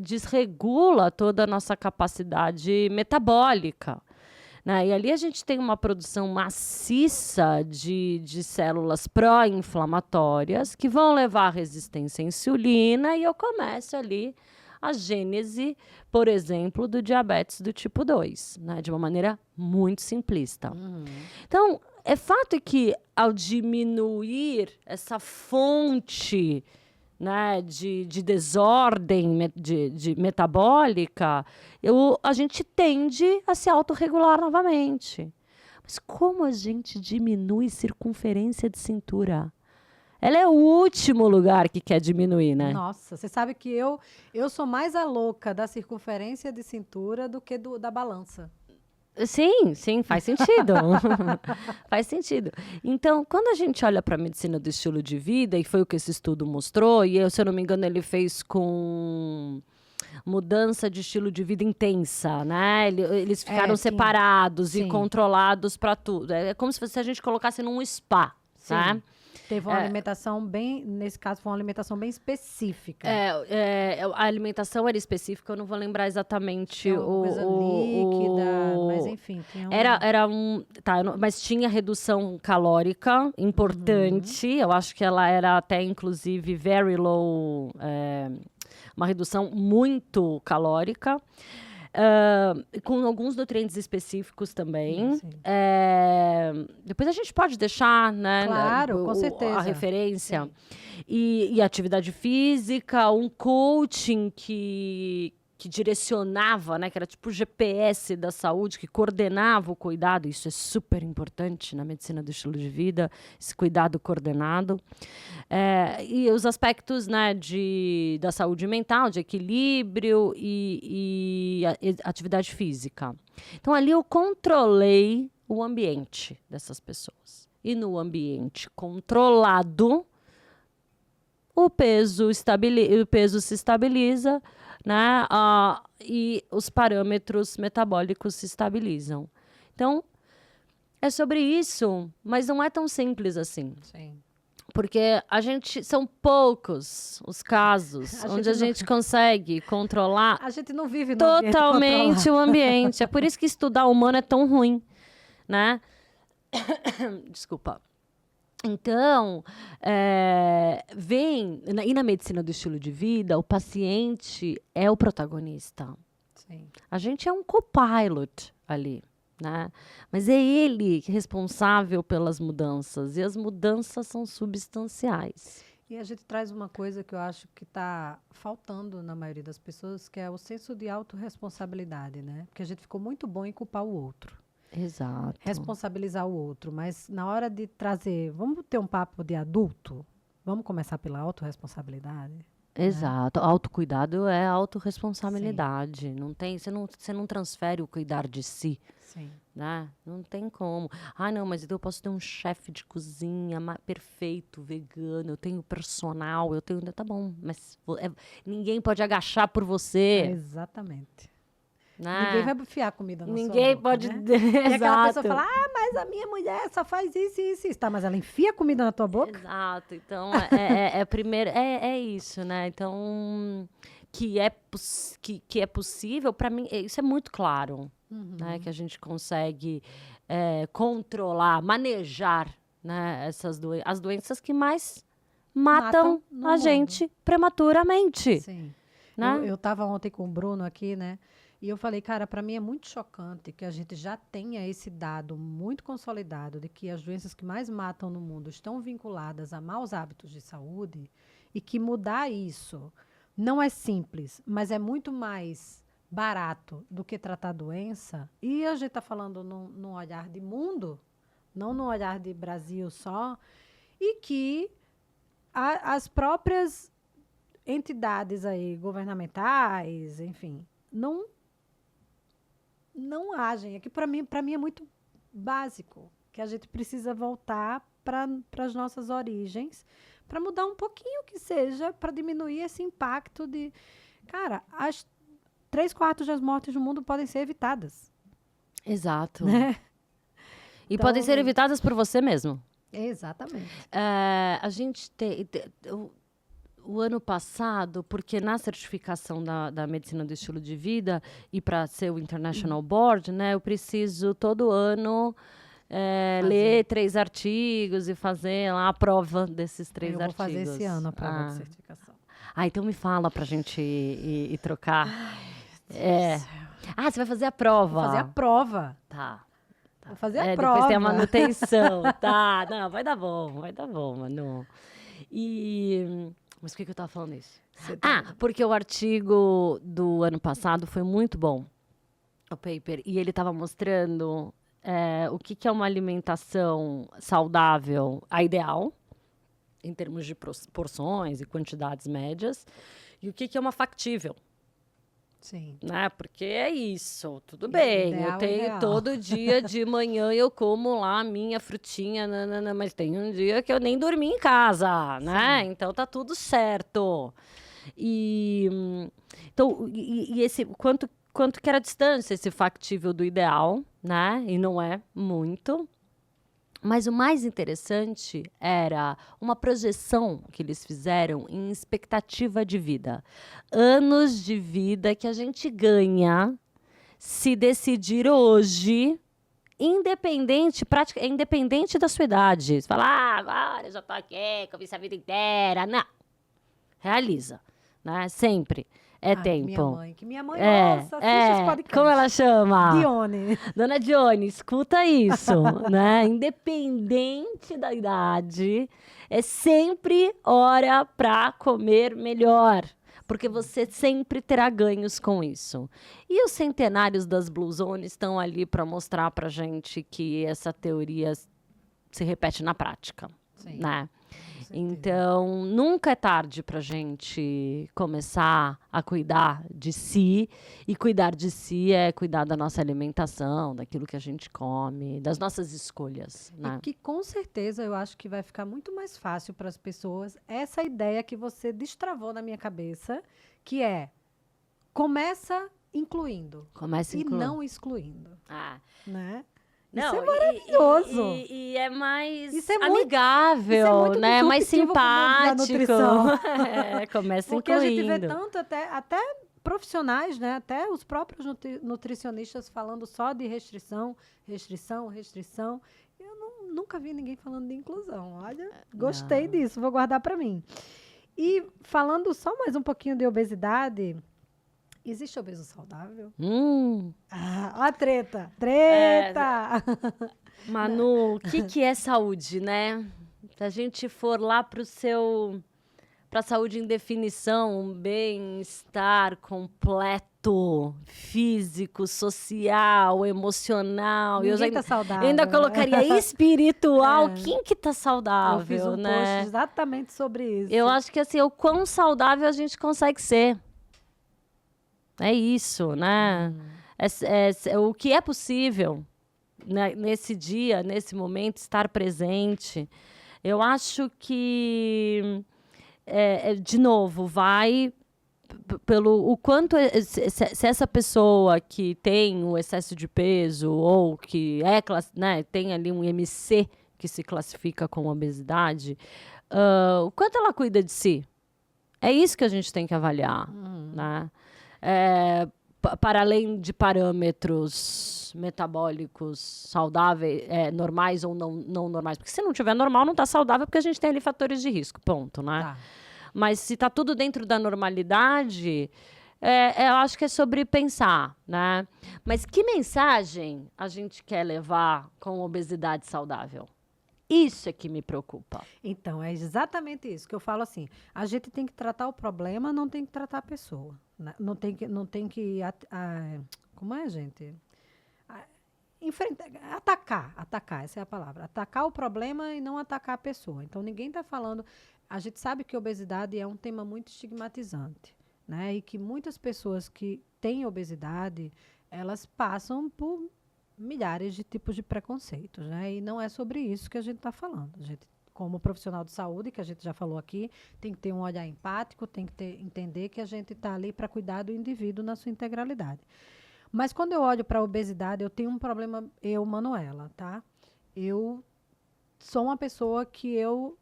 desregula toda a nossa capacidade metabólica. Né? E ali a gente tem uma produção maciça de células pró-inflamatórias que vão levar à resistência à insulina e eu começo ali a gênese, por exemplo, do diabetes do tipo 2, né? De uma maneira muito simplista. Então, é fato que ao diminuir essa fonte, né, de desordem de metabólica, a gente tende a se autorregular novamente. Mas como a gente diminui circunferência de cintura? Ela é o último lugar que quer diminuir, né? Nossa, você sabe que eu sou mais a louca da circunferência de cintura do que da balança. Sim, faz sentido. Faz sentido. Então, quando a gente olha para a medicina do estilo de vida, e foi o que esse estudo mostrou, e eu, se eu não me engano, ele fez com mudança de estilo de vida intensa, né? Eles ficaram separados e controlados para tudo. É como se a gente colocasse num spa, né? Teve uma alimentação nesse caso foi uma alimentação bem específica. A alimentação era específica, eu não vou lembrar exatamente coisa líquida, mas enfim. Mas tinha redução calórica importante, eu acho que ela era até inclusive very low, uma redução muito calórica. Com alguns nutrientes específicos também. Depois a gente pode deixar, né? Claro, com certeza. A referência. E atividade física, um coaching que direcionava, né? Que era tipo o GPS da saúde, que coordenava o cuidado. Isso é super importante na medicina do estilo de vida, esse cuidado coordenado. E os aspectos, né, da saúde mental, de equilíbrio e atividade física. Então, ali eu controlei o ambiente dessas pessoas. E no ambiente controlado, o peso se estabiliza, né? E os parâmetros metabólicos se estabilizam. Então, é sobre isso, mas não é tão simples assim. Sim. Porque são poucos os casos onde a gente consegue controlar. A gente não vive no totalmente o ambiente. É por isso que estudar humano é tão ruim, né? Desculpa. Então, e na medicina do estilo de vida, o paciente é o protagonista. Sim. A gente é um copilot ali, né? Mas é ele responsável pelas mudanças, e as mudanças são substanciais. E a gente traz uma coisa que eu acho que está faltando na maioria das pessoas, que é o senso de autorresponsabilidade, né? Porque a gente ficou muito bom em culpar o outro. Exato. Responsabilizar o outro, mas na hora de trazer, vamos ter um papo de adulto? Vamos começar pela autorresponsabilidade? Exato. Né? Autocuidado é autorresponsabilidade. Não tem, você não transfere o cuidar de si. Sim. Né? Não tem como. Não, mas então eu posso ter um chefe de cozinha perfeito, vegano, eu tenho personal, tá bom, mas ninguém pode agachar por você. Exatamente. Né? Ninguém vai enfiar comida na Ninguém sua boca, pode. Né? E aquela pessoa fala, mas a minha mulher só faz isso e isso. Tá, mas ela enfia comida na tua boca? Exato. Então, primeiro, isso, né? Então, que é possível, para mim, isso é muito claro. Né? Que a gente consegue controlar, manejar, né? As doenças que mais matam a gente prematuramente. Sim. Né? Eu estava ontem com o Bruno aqui, né? E eu falei, cara, para mim é muito chocante que a gente já tenha esse dado muito consolidado de que as doenças que mais matam no mundo estão vinculadas a maus hábitos de saúde e que mudar isso não é simples, mas é muito mais barato do que tratar a doença. E a gente está falando num olhar de mundo, não num olhar de Brasil só, e que as próprias entidades aí governamentais, enfim, não agem. Aqui para mim é muito básico, que a gente precisa voltar para as nossas origens, para mudar um pouquinho que seja, para diminuir esse impacto de, cara, as 3/4 das mortes no mundo podem ser evitadas, Exato. né? E Então, podem ser evitadas por você mesmo. Exatamente. A gente tem... O ano passado, porque na certificação da medicina do estilo de vida e para ser o International Board, né, eu preciso todo ano ler 3 artigos e fazer lá a prova desses 3 artigos. Eu vou fazer esse ano a prova de certificação. Então me fala pra gente ir trocar. Ai, você vai fazer a prova. Vou fazer a prova. Tá. Vou fazer a prova. Depois tem a manutenção. Tá, não, vai dar bom, Manu. Mas por que eu tava falando isso? Porque o artigo do ano passado foi muito bom, o paper, e ele estava mostrando o que é uma alimentação saudável, a ideal, em termos de porções e quantidades médias, e o que é uma factível. Sim. Né? Porque é isso, tudo bem, eu tenho ideal. todo dia de manhã eu como lá a minha frutinha, mas tem um dia que eu nem dormi em casa, né? Então tá tudo certo. Então, esse quanto que era a distância esse factível do ideal, né? E não é muito. Mas o mais interessante era uma projeção que eles fizeram em expectativa de vida. Anos de vida que a gente ganha se decidir hoje, independente da sua idade. Você fala, agora eu já tô aqui, comi essa vida inteira. Não. Realiza, né? Sempre. Tempo. Minha mãe, nossa, assiste esse podcast. Como ela chama? Dione. Dona Dione, escuta isso, né? Independente da idade, é sempre hora para comer melhor, porque você sempre terá ganhos com isso. E os centenários das Blue Zones estão ali para mostrar para gente que essa teoria se repete na prática, né? Então, nunca é tarde para a gente começar a cuidar de si. E cuidar de si é cuidar da nossa alimentação, daquilo que a gente come, das nossas escolhas. Né? E que, com certeza, eu acho que vai ficar muito mais fácil para as pessoas essa ideia que você destravou na minha cabeça, que é, começa incluindo. E não excluindo. Né? Não, isso é maravilhoso. E é mais amigável, é muito né? Mais simpático. Começa porque incluindo. Porque a gente vê tanto, até profissionais, né? Até os próprios nutricionistas falando só de restrição. Eu nunca vi ninguém falando de inclusão. Olha, gostei disso, vou guardar para mim. E falando só mais um pouquinho de obesidade... Existe obeso saudável? A treta! Manu, o que é saúde, né? Se a gente for lá para a saúde em definição, um bem-estar completo, físico, social, emocional. Ninguém tá saudável. Eu ainda colocaria espiritual. Quem que tá saudável, eu fiz um post exatamente sobre isso. Eu acho que assim, o quão saudável a gente consegue ser. É isso, né? O que é possível, né, nesse dia, nesse momento, estar presente. Eu acho que, de novo, vai pelo o quanto... Se essa pessoa que tem o excesso de peso ou que tem ali um IMC que se classifica com obesidade, o quanto ela cuida de si? É isso que a gente tem que avaliar, né? Para além de parâmetros metabólicos saudáveis, normais ou não normais. Porque se não tiver normal, não está saudável, porque a gente tem ali fatores de risco, ponto, né? Tá. Mas se está tudo dentro da normalidade, eu acho que é sobre pensar, né? Mas que mensagem a gente quer levar com obesidade saudável? Isso é que me preocupa. Então, é exatamente isso que eu falo assim. A gente tem que tratar o problema, não tem que tratar a pessoa. Né? Como é, gente? Enfrentar, atacar, essa é a palavra. Atacar o problema e não atacar a pessoa. Então, ninguém está falando... A gente sabe que obesidade é um tema muito estigmatizante, né? E que muitas pessoas que têm obesidade, elas passam por milhares de tipos de preconceitos, né? E não é sobre isso que a gente está falando. A gente, como profissional de saúde, que a gente já falou aqui, tem que ter um olhar empático, tem que entender que a gente está ali para cuidar do indivíduo na sua integralidade. Mas quando eu olho para a obesidade, eu tenho um problema, Manuela, tá? Eu sou uma pessoa que eu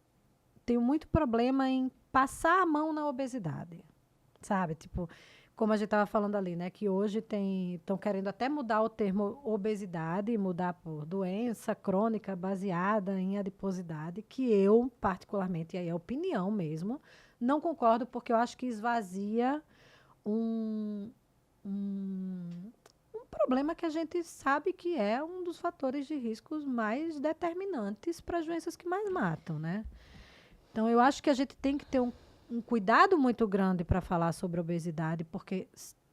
tenho muito problema em passar a mão na obesidade, sabe? Tipo, como a gente estava falando ali, né? Que hoje estão querendo até mudar o termo obesidade, mudar por doença crônica baseada em adiposidade, que eu, particularmente, e aí é opinião mesmo, não concordo, porque eu acho que esvazia um problema que a gente sabe que é um dos fatores de riscos mais determinantes para as doenças que mais matam, né? Então, eu acho que a gente tem que ter um cuidado muito grande para falar sobre obesidade, porque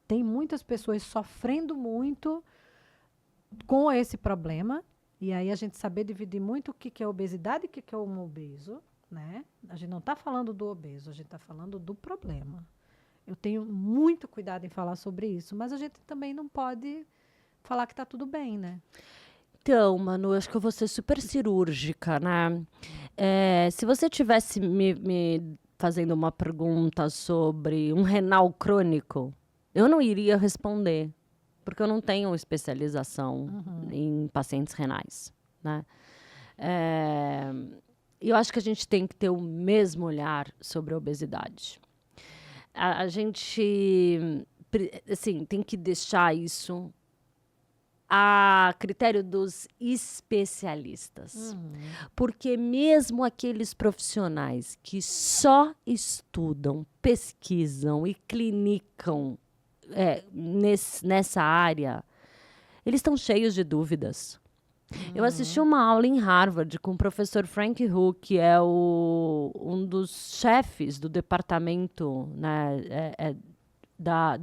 tem muitas pessoas sofrendo muito com esse problema, e aí a gente saber dividir muito o que é obesidade e o que é um obeso, né? A gente não está falando do obeso, a gente está falando do problema. Eu tenho muito cuidado em falar sobre isso, mas a gente também não pode falar que está tudo bem, né? Então, Manu, acho que eu vou ser super cirúrgica, né? Se você tivesse me fazendo uma pergunta sobre um renal crônico, eu não iria responder, porque eu não tenho especialização em pacientes renais, né? Eu acho que a gente tem que ter o mesmo olhar sobre a obesidade. A gente, assim, tem que deixar isso a critério dos especialistas. Porque mesmo aqueles profissionais que só estudam, pesquisam e clinicam nessa área, eles estão cheios de dúvidas. Eu assisti uma aula em Harvard com o professor Frank Hu, que é um dos chefes do departamento, né,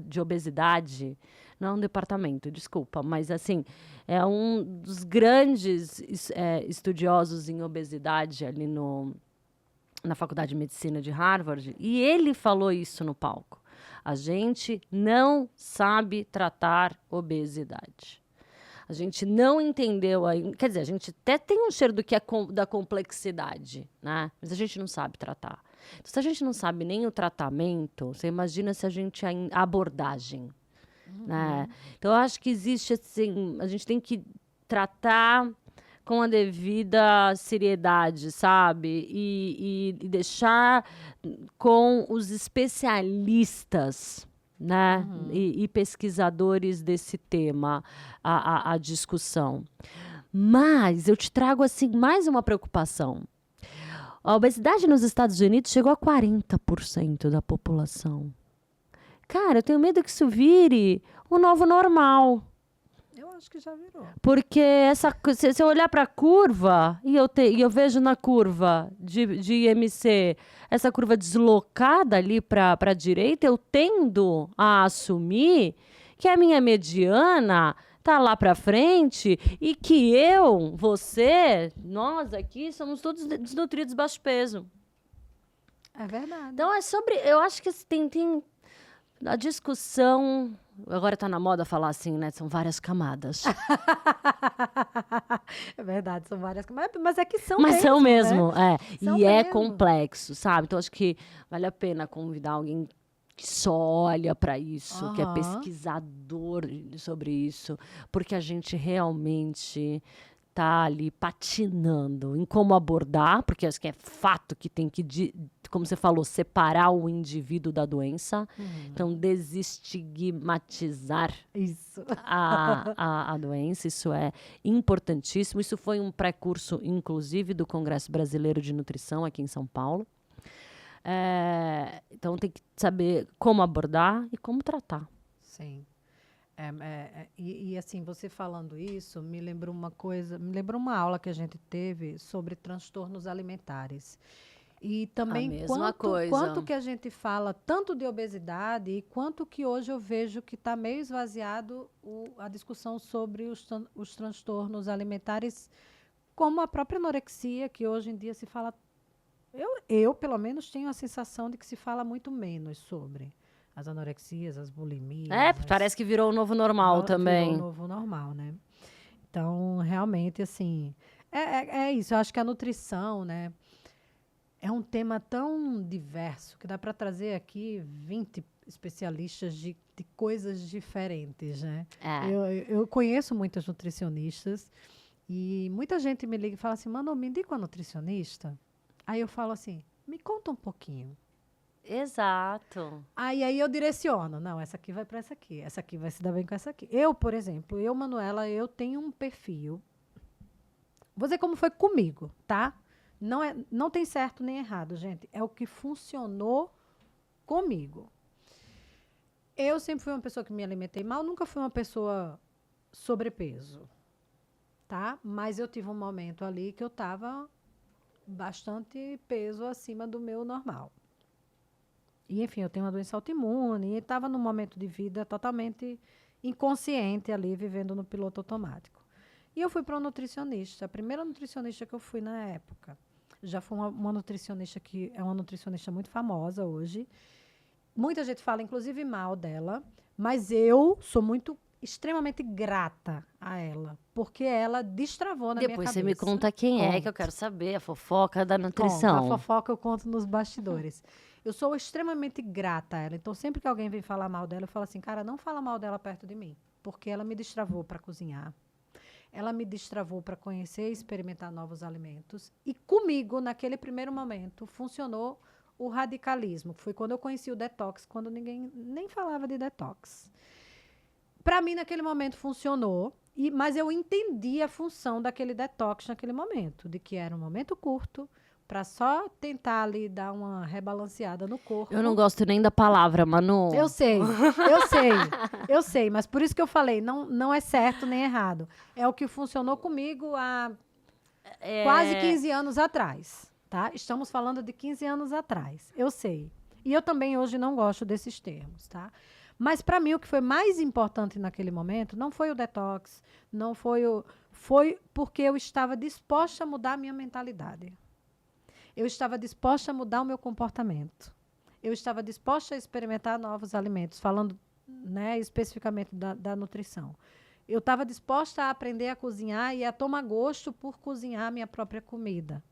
de obesidade. Não é um departamento, desculpa, mas assim, é um dos grandes estudiosos em obesidade ali na Faculdade de Medicina de Harvard, e ele falou isso no palco. A gente não sabe tratar obesidade. A gente não entendeu ainda. Quer dizer, a gente até tem um cheiro do que é da complexidade, né? Mas a gente não sabe tratar. Então, se a gente não sabe nem o tratamento, você imagina se a gente a abordagem. Né? Então, eu acho que existe assim, a gente tem que tratar com a devida seriedade, sabe? E deixar com os especialistas, né? E pesquisadores desse tema a discussão. Mas eu te trago assim mais uma preocupação. A obesidade nos Estados Unidos chegou a 40% da população. Cara, eu tenho medo que isso vire o novo normal. Eu acho que já virou. Porque se eu olhar para a curva, e eu vejo na curva de IMC, essa curva deslocada ali para a direita, eu tendo a assumir que a minha mediana tá lá para frente e que você, nós aqui, somos todos desnutridos, baixo peso. É verdade. Então, eu acho que tem a discussão, agora está na moda falar assim, né? São várias camadas. É verdade, são várias camadas. Mas é que são Mas mesmo, são mesmo, né? São E é mesmo. complexo, sabe? Então, acho que vale a pena convidar alguém que só olha para isso, que é pesquisador sobre isso, porque a gente realmente tá ali patinando em como abordar, porque acho que é fato que tem que, como você falou, separar o indivíduo da doença. Então, desestigmatizar Isso. a doença, isso é importantíssimo. Isso foi um pré-curso, inclusive, do Congresso Brasileiro de Nutrição aqui em São Paulo. Então tem que saber como abordar e como tratar. Sim. E assim, você falando isso, me lembrou uma coisa, me lembrou uma aula que a gente teve sobre transtornos alimentares. E A também mesma quanto coisa. que a gente fala tanto de obesidade e quanto que hoje eu vejo que está meio esvaziado a discussão sobre os transtornos alimentares, como a própria anorexia, que hoje em dia se fala. Eu, pelo menos, tenho a sensação de que se fala muito menos sobre as anorexias, as bulimias. Parece que virou o novo normal Virou também. o novo normal, né? Então, realmente, assim, é isso. Eu acho que a nutrição, né, é um tema tão diverso que dá para trazer aqui 20 especialistas de coisas diferentes, né? Eu conheço muitas nutricionistas e muita gente me liga e fala assim, Manu, me indica uma nutricionista? Aí eu falo assim, me conta um pouquinho. Exato. Aí eu direciono. Não, essa aqui vai para essa aqui. Essa aqui vai se dar bem com essa aqui. Eu, por exemplo, Manuela, eu tenho um perfil. Vou dizer como foi comigo, tá? Não tem certo nem errado, gente. É o que funcionou comigo. Eu sempre fui uma pessoa que me alimentei mal, nunca fui uma pessoa sobrepeso, tá? Mas eu tive um momento ali que eu tava bastante peso acima do meu normal. E, enfim, eu tenho uma doença autoimune e estava num momento de vida totalmente inconsciente ali, vivendo no piloto automático. E eu fui para uma nutricionista, a primeira nutricionista que eu fui na época. Já foi uma nutricionista que é uma nutricionista muito famosa hoje. Muita gente fala, inclusive, mal dela, mas eu sou extremamente grata a ela, porque ela destravou na minha cabeça. Depois você me conta quem é, que eu quero saber, a fofoca da nutrição. A fofoca eu conto nos bastidores. Eu sou extremamente grata a ela. Então, sempre que alguém vem falar mal dela, eu falo assim, cara, não fala mal dela perto de mim. Porque ela me destravou para cozinhar. Ela me destravou para conhecer e experimentar novos alimentos. E comigo, naquele primeiro momento, funcionou o radicalismo. Foi quando eu conheci o detox, quando ninguém nem falava de detox. Para mim, naquele momento, funcionou. Mas eu entendi a função daquele detox naquele momento. De que era um momento curto, para só tentar ali dar uma rebalanceada no corpo. Eu não gosto nem da palavra, Manu. Eu sei, mas por isso que eu falei, não é certo nem errado. É o que funcionou comigo há quase 15 anos atrás, tá? Estamos falando de 15 anos atrás, eu sei. E eu também hoje não gosto desses termos, tá? Mas para mim o que foi mais importante naquele momento não foi o detox, não foi foi porque eu estava disposta a mudar a minha mentalidade. Eu estava disposta a mudar o meu comportamento. Eu estava disposta a experimentar novos alimentos, falando, né, especificamente da nutrição. Eu estava disposta a aprender a cozinhar e a tomar gosto por cozinhar a minha própria comida.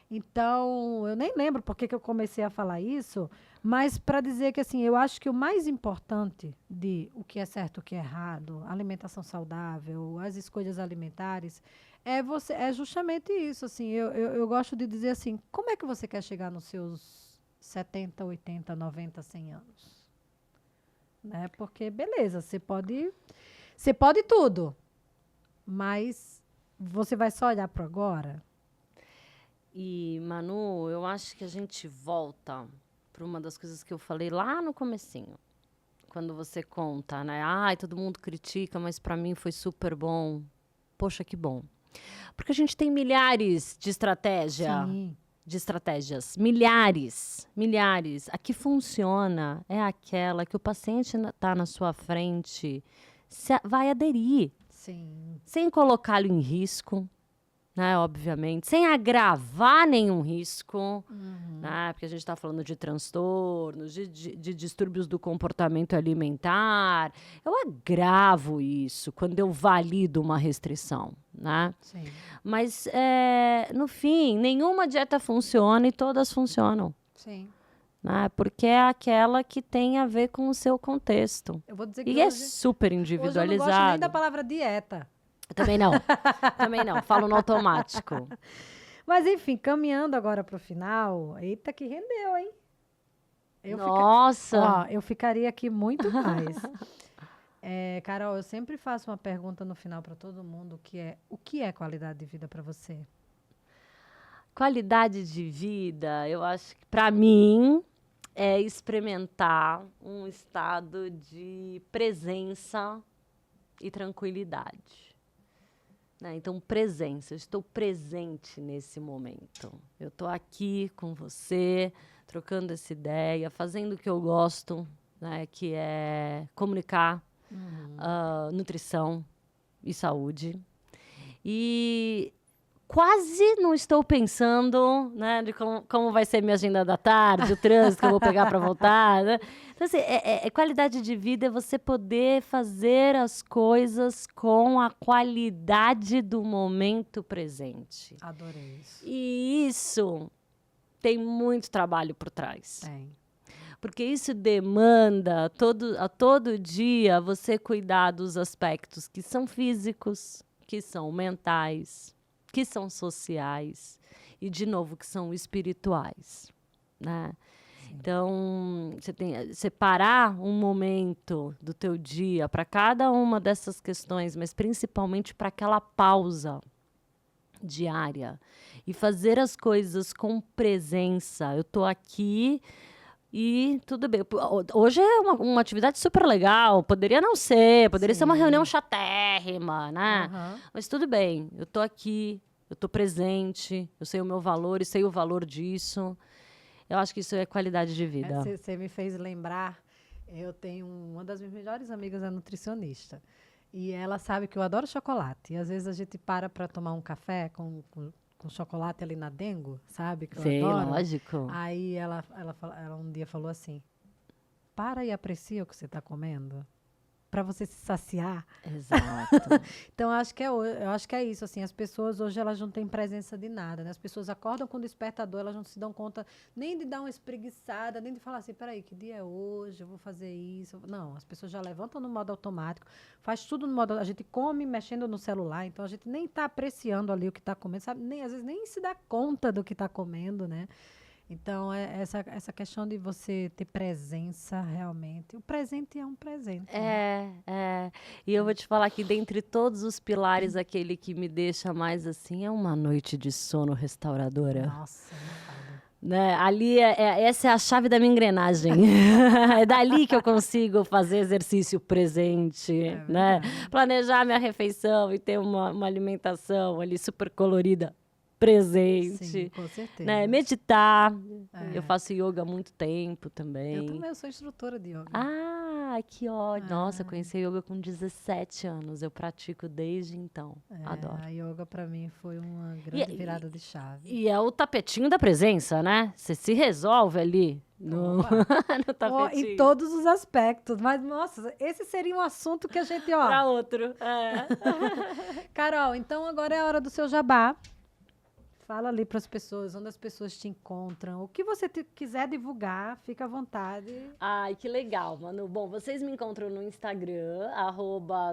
Então, eu nem lembro por que eu comecei a falar isso, mas para dizer que assim, eu acho que o mais importante de o que é certo e o que é errado, alimentação saudável, as escolhas alimentares, é justamente isso. Assim, eu gosto de dizer assim, como é que você quer chegar nos seus 70, 80, 90, 100 anos? Né? Porque, beleza, você pode tudo, mas você vai só olhar para agora? E, Manu, eu acho que a gente volta para uma das coisas que eu falei lá no comecinho. Quando você conta, né? Ai, todo mundo critica, mas para mim foi super bom. Poxa, que bom. Porque a gente tem milhares de estratégias. Milhares. A que funciona é aquela que o paciente está na sua frente, vai aderir. Sim. Sem colocá-lo em risco, né, obviamente, sem agravar nenhum risco, né, porque a gente está falando de transtornos, de distúrbios do comportamento alimentar. Eu agravo isso quando eu valido uma restrição, né? Sim. Mas, no fim, nenhuma dieta funciona e todas funcionam. Sim. Né? Porque é aquela que tem a ver com o seu contexto. Eu vou dizer que e é super individualizado. Hoje eu não gosto nem da palavra dieta. Também não. Também não. Falo no automático. Mas, enfim, caminhando agora para o final. Eita, que rendeu, hein? Nossa! Eu ficaria aqui muito mais. Carol, eu sempre faço uma pergunta no final para todo mundo, que é: o que é qualidade de vida para você? Qualidade de vida, eu acho que para mim é experimentar um estado de presença e tranquilidade, né? Então, presença, eu estou presente nesse momento. Eu estou aqui com você, trocando essa ideia, fazendo o que eu gosto, né? Que é comunicar, nutrição e saúde. E quase não estou pensando, né, de como vai ser minha agenda da tarde, o trânsito que eu vou pegar para voltar, né? Então, assim, qualidade de vida é você poder fazer as coisas com a qualidade do momento presente. Adorei isso. E isso tem muito trabalho por trás. Tem. Porque isso demanda a todo dia você cuidar dos aspectos que são físicos, que são mentais, que são sociais e, de novo, que são espirituais, né? Então, você tem que separar um momento do teu dia para cada uma dessas questões, mas principalmente para aquela pausa diária e fazer as coisas com presença. Eu estou aqui e tudo bem. Hoje é uma atividade super legal. Poderia não ser, poderia ser uma reunião chatérrima, né? Mas tudo bem. Eu tô aqui, eu tô presente, eu sei o meu valor e sei o valor disso. Eu acho que isso é qualidade de vida. Você me fez lembrar, eu tenho uma das minhas melhores amigas, é nutricionista. E ela sabe que eu adoro chocolate. E às vezes a gente para tomar um café com chocolate ali na Dengo, sabe? Que eu Sei, adoro. lógico. Aí ela um dia falou assim, para e aprecia o que você está comendo, para você se saciar. Exato. Então, eu acho que é isso, assim, as pessoas hoje, elas não têm presença de nada, né? As pessoas acordam com o despertador, elas não se dão conta nem de dar uma espreguiçada, nem de falar assim, peraí, que dia é hoje? Eu vou fazer isso. Não, as pessoas já levantam no modo automático, faz tudo no modo... A gente come mexendo no celular, então a gente nem está apreciando ali o que está comendo, sabe? Às vezes nem se dá conta do que está comendo, né? Então, essa questão de você ter presença realmente. O presente é um presente. Né? E eu vou te falar que dentre todos os pilares, aquele que me deixa mais assim é uma noite de sono restauradora. Nossa, né? Ali, essa é a chave da minha engrenagem. É dali que eu consigo fazer exercício presente, né? Planejar minha refeição e ter uma alimentação ali super colorida. Presente. Sim, com certeza. Né? Meditar. Eu faço yoga há muito tempo também. Eu também, eu sou instrutora de yoga. Ah, que ótimo. Nossa, eu conheci yoga com 17 anos. Eu pratico desde então. Adoro. A yoga para mim foi uma grande virada de chave. E é o tapetinho da presença, né? Você se resolve ali no tapetinho. Em todos os aspectos. Mas, nossa, esse seria um assunto que a gente, Para outro. Carol, então agora é a hora do seu jabá. Fala ali para as pessoas, onde as pessoas te encontram. O que você quiser divulgar, fica à vontade. Ai, que legal, Manu. Bom, vocês me encontram no Instagram,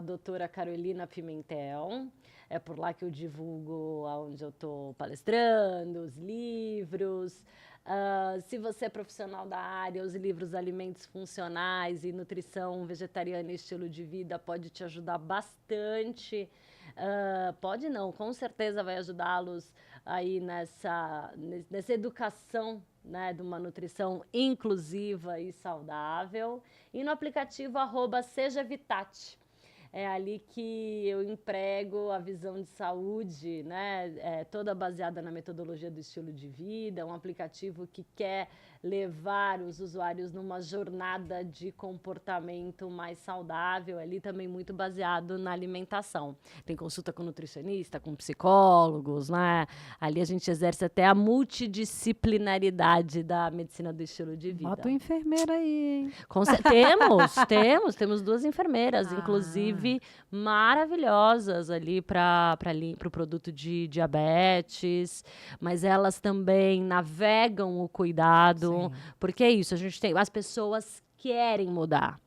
@doutora Carolina Pimentel. É por lá que eu divulgo onde eu estou palestrando, os livros. Se você é profissional da área, os livros Alimentos Funcionais e Nutrição Vegetariana e Estilo de Vida pode te ajudar bastante. Pode não, com certeza vai ajudá-los aí nessa educação, né, de uma nutrição inclusiva e saudável. E no aplicativo @SejaVitat. É ali que eu emprego a visão de saúde, né, toda baseada na metodologia do estilo de vida, um aplicativo que quer levar os usuários numa jornada de comportamento mais saudável, ali também muito baseado na alimentação. Tem consulta com nutricionista, com psicólogos, né? Ali a gente exerce até a multidisciplinaridade da medicina do estilo de vida. Bota uma enfermeira aí, hein? Temos 2 enfermeiras, inclusive maravilhosas ali para o produto de diabetes, mas elas também navegam o cuidado. Sim. Porque é isso, as pessoas querem mudar.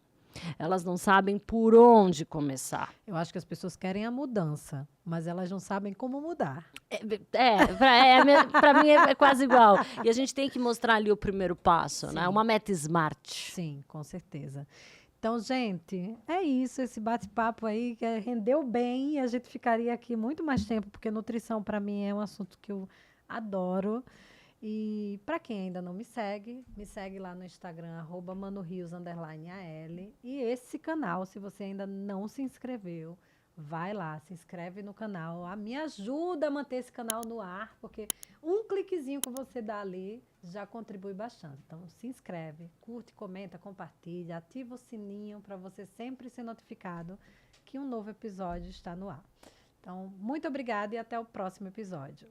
Elas não sabem por onde começar. Eu acho que as pessoas querem a mudança, mas elas não sabem como mudar. Para mim é quase igual. E a gente tem que mostrar ali o primeiro passo, né? Uma meta SMART. Sim, com certeza. Então, gente, é isso, esse bate-papo aí que rendeu bem e a gente ficaria aqui muito mais tempo, porque nutrição para mim é um assunto que eu adoro. E para quem ainda não me segue lá no Instagram, @manorios_AL. E esse canal, se você ainda não se inscreveu, vai lá, se inscreve no canal. Me ajuda a manter esse canal no ar, porque um cliquezinho que você dá ali já contribui bastante. Então, se inscreve, curte, comenta, compartilha, ativa o sininho para você sempre ser notificado que um novo episódio está no ar. Então, muito obrigada e até o próximo episódio.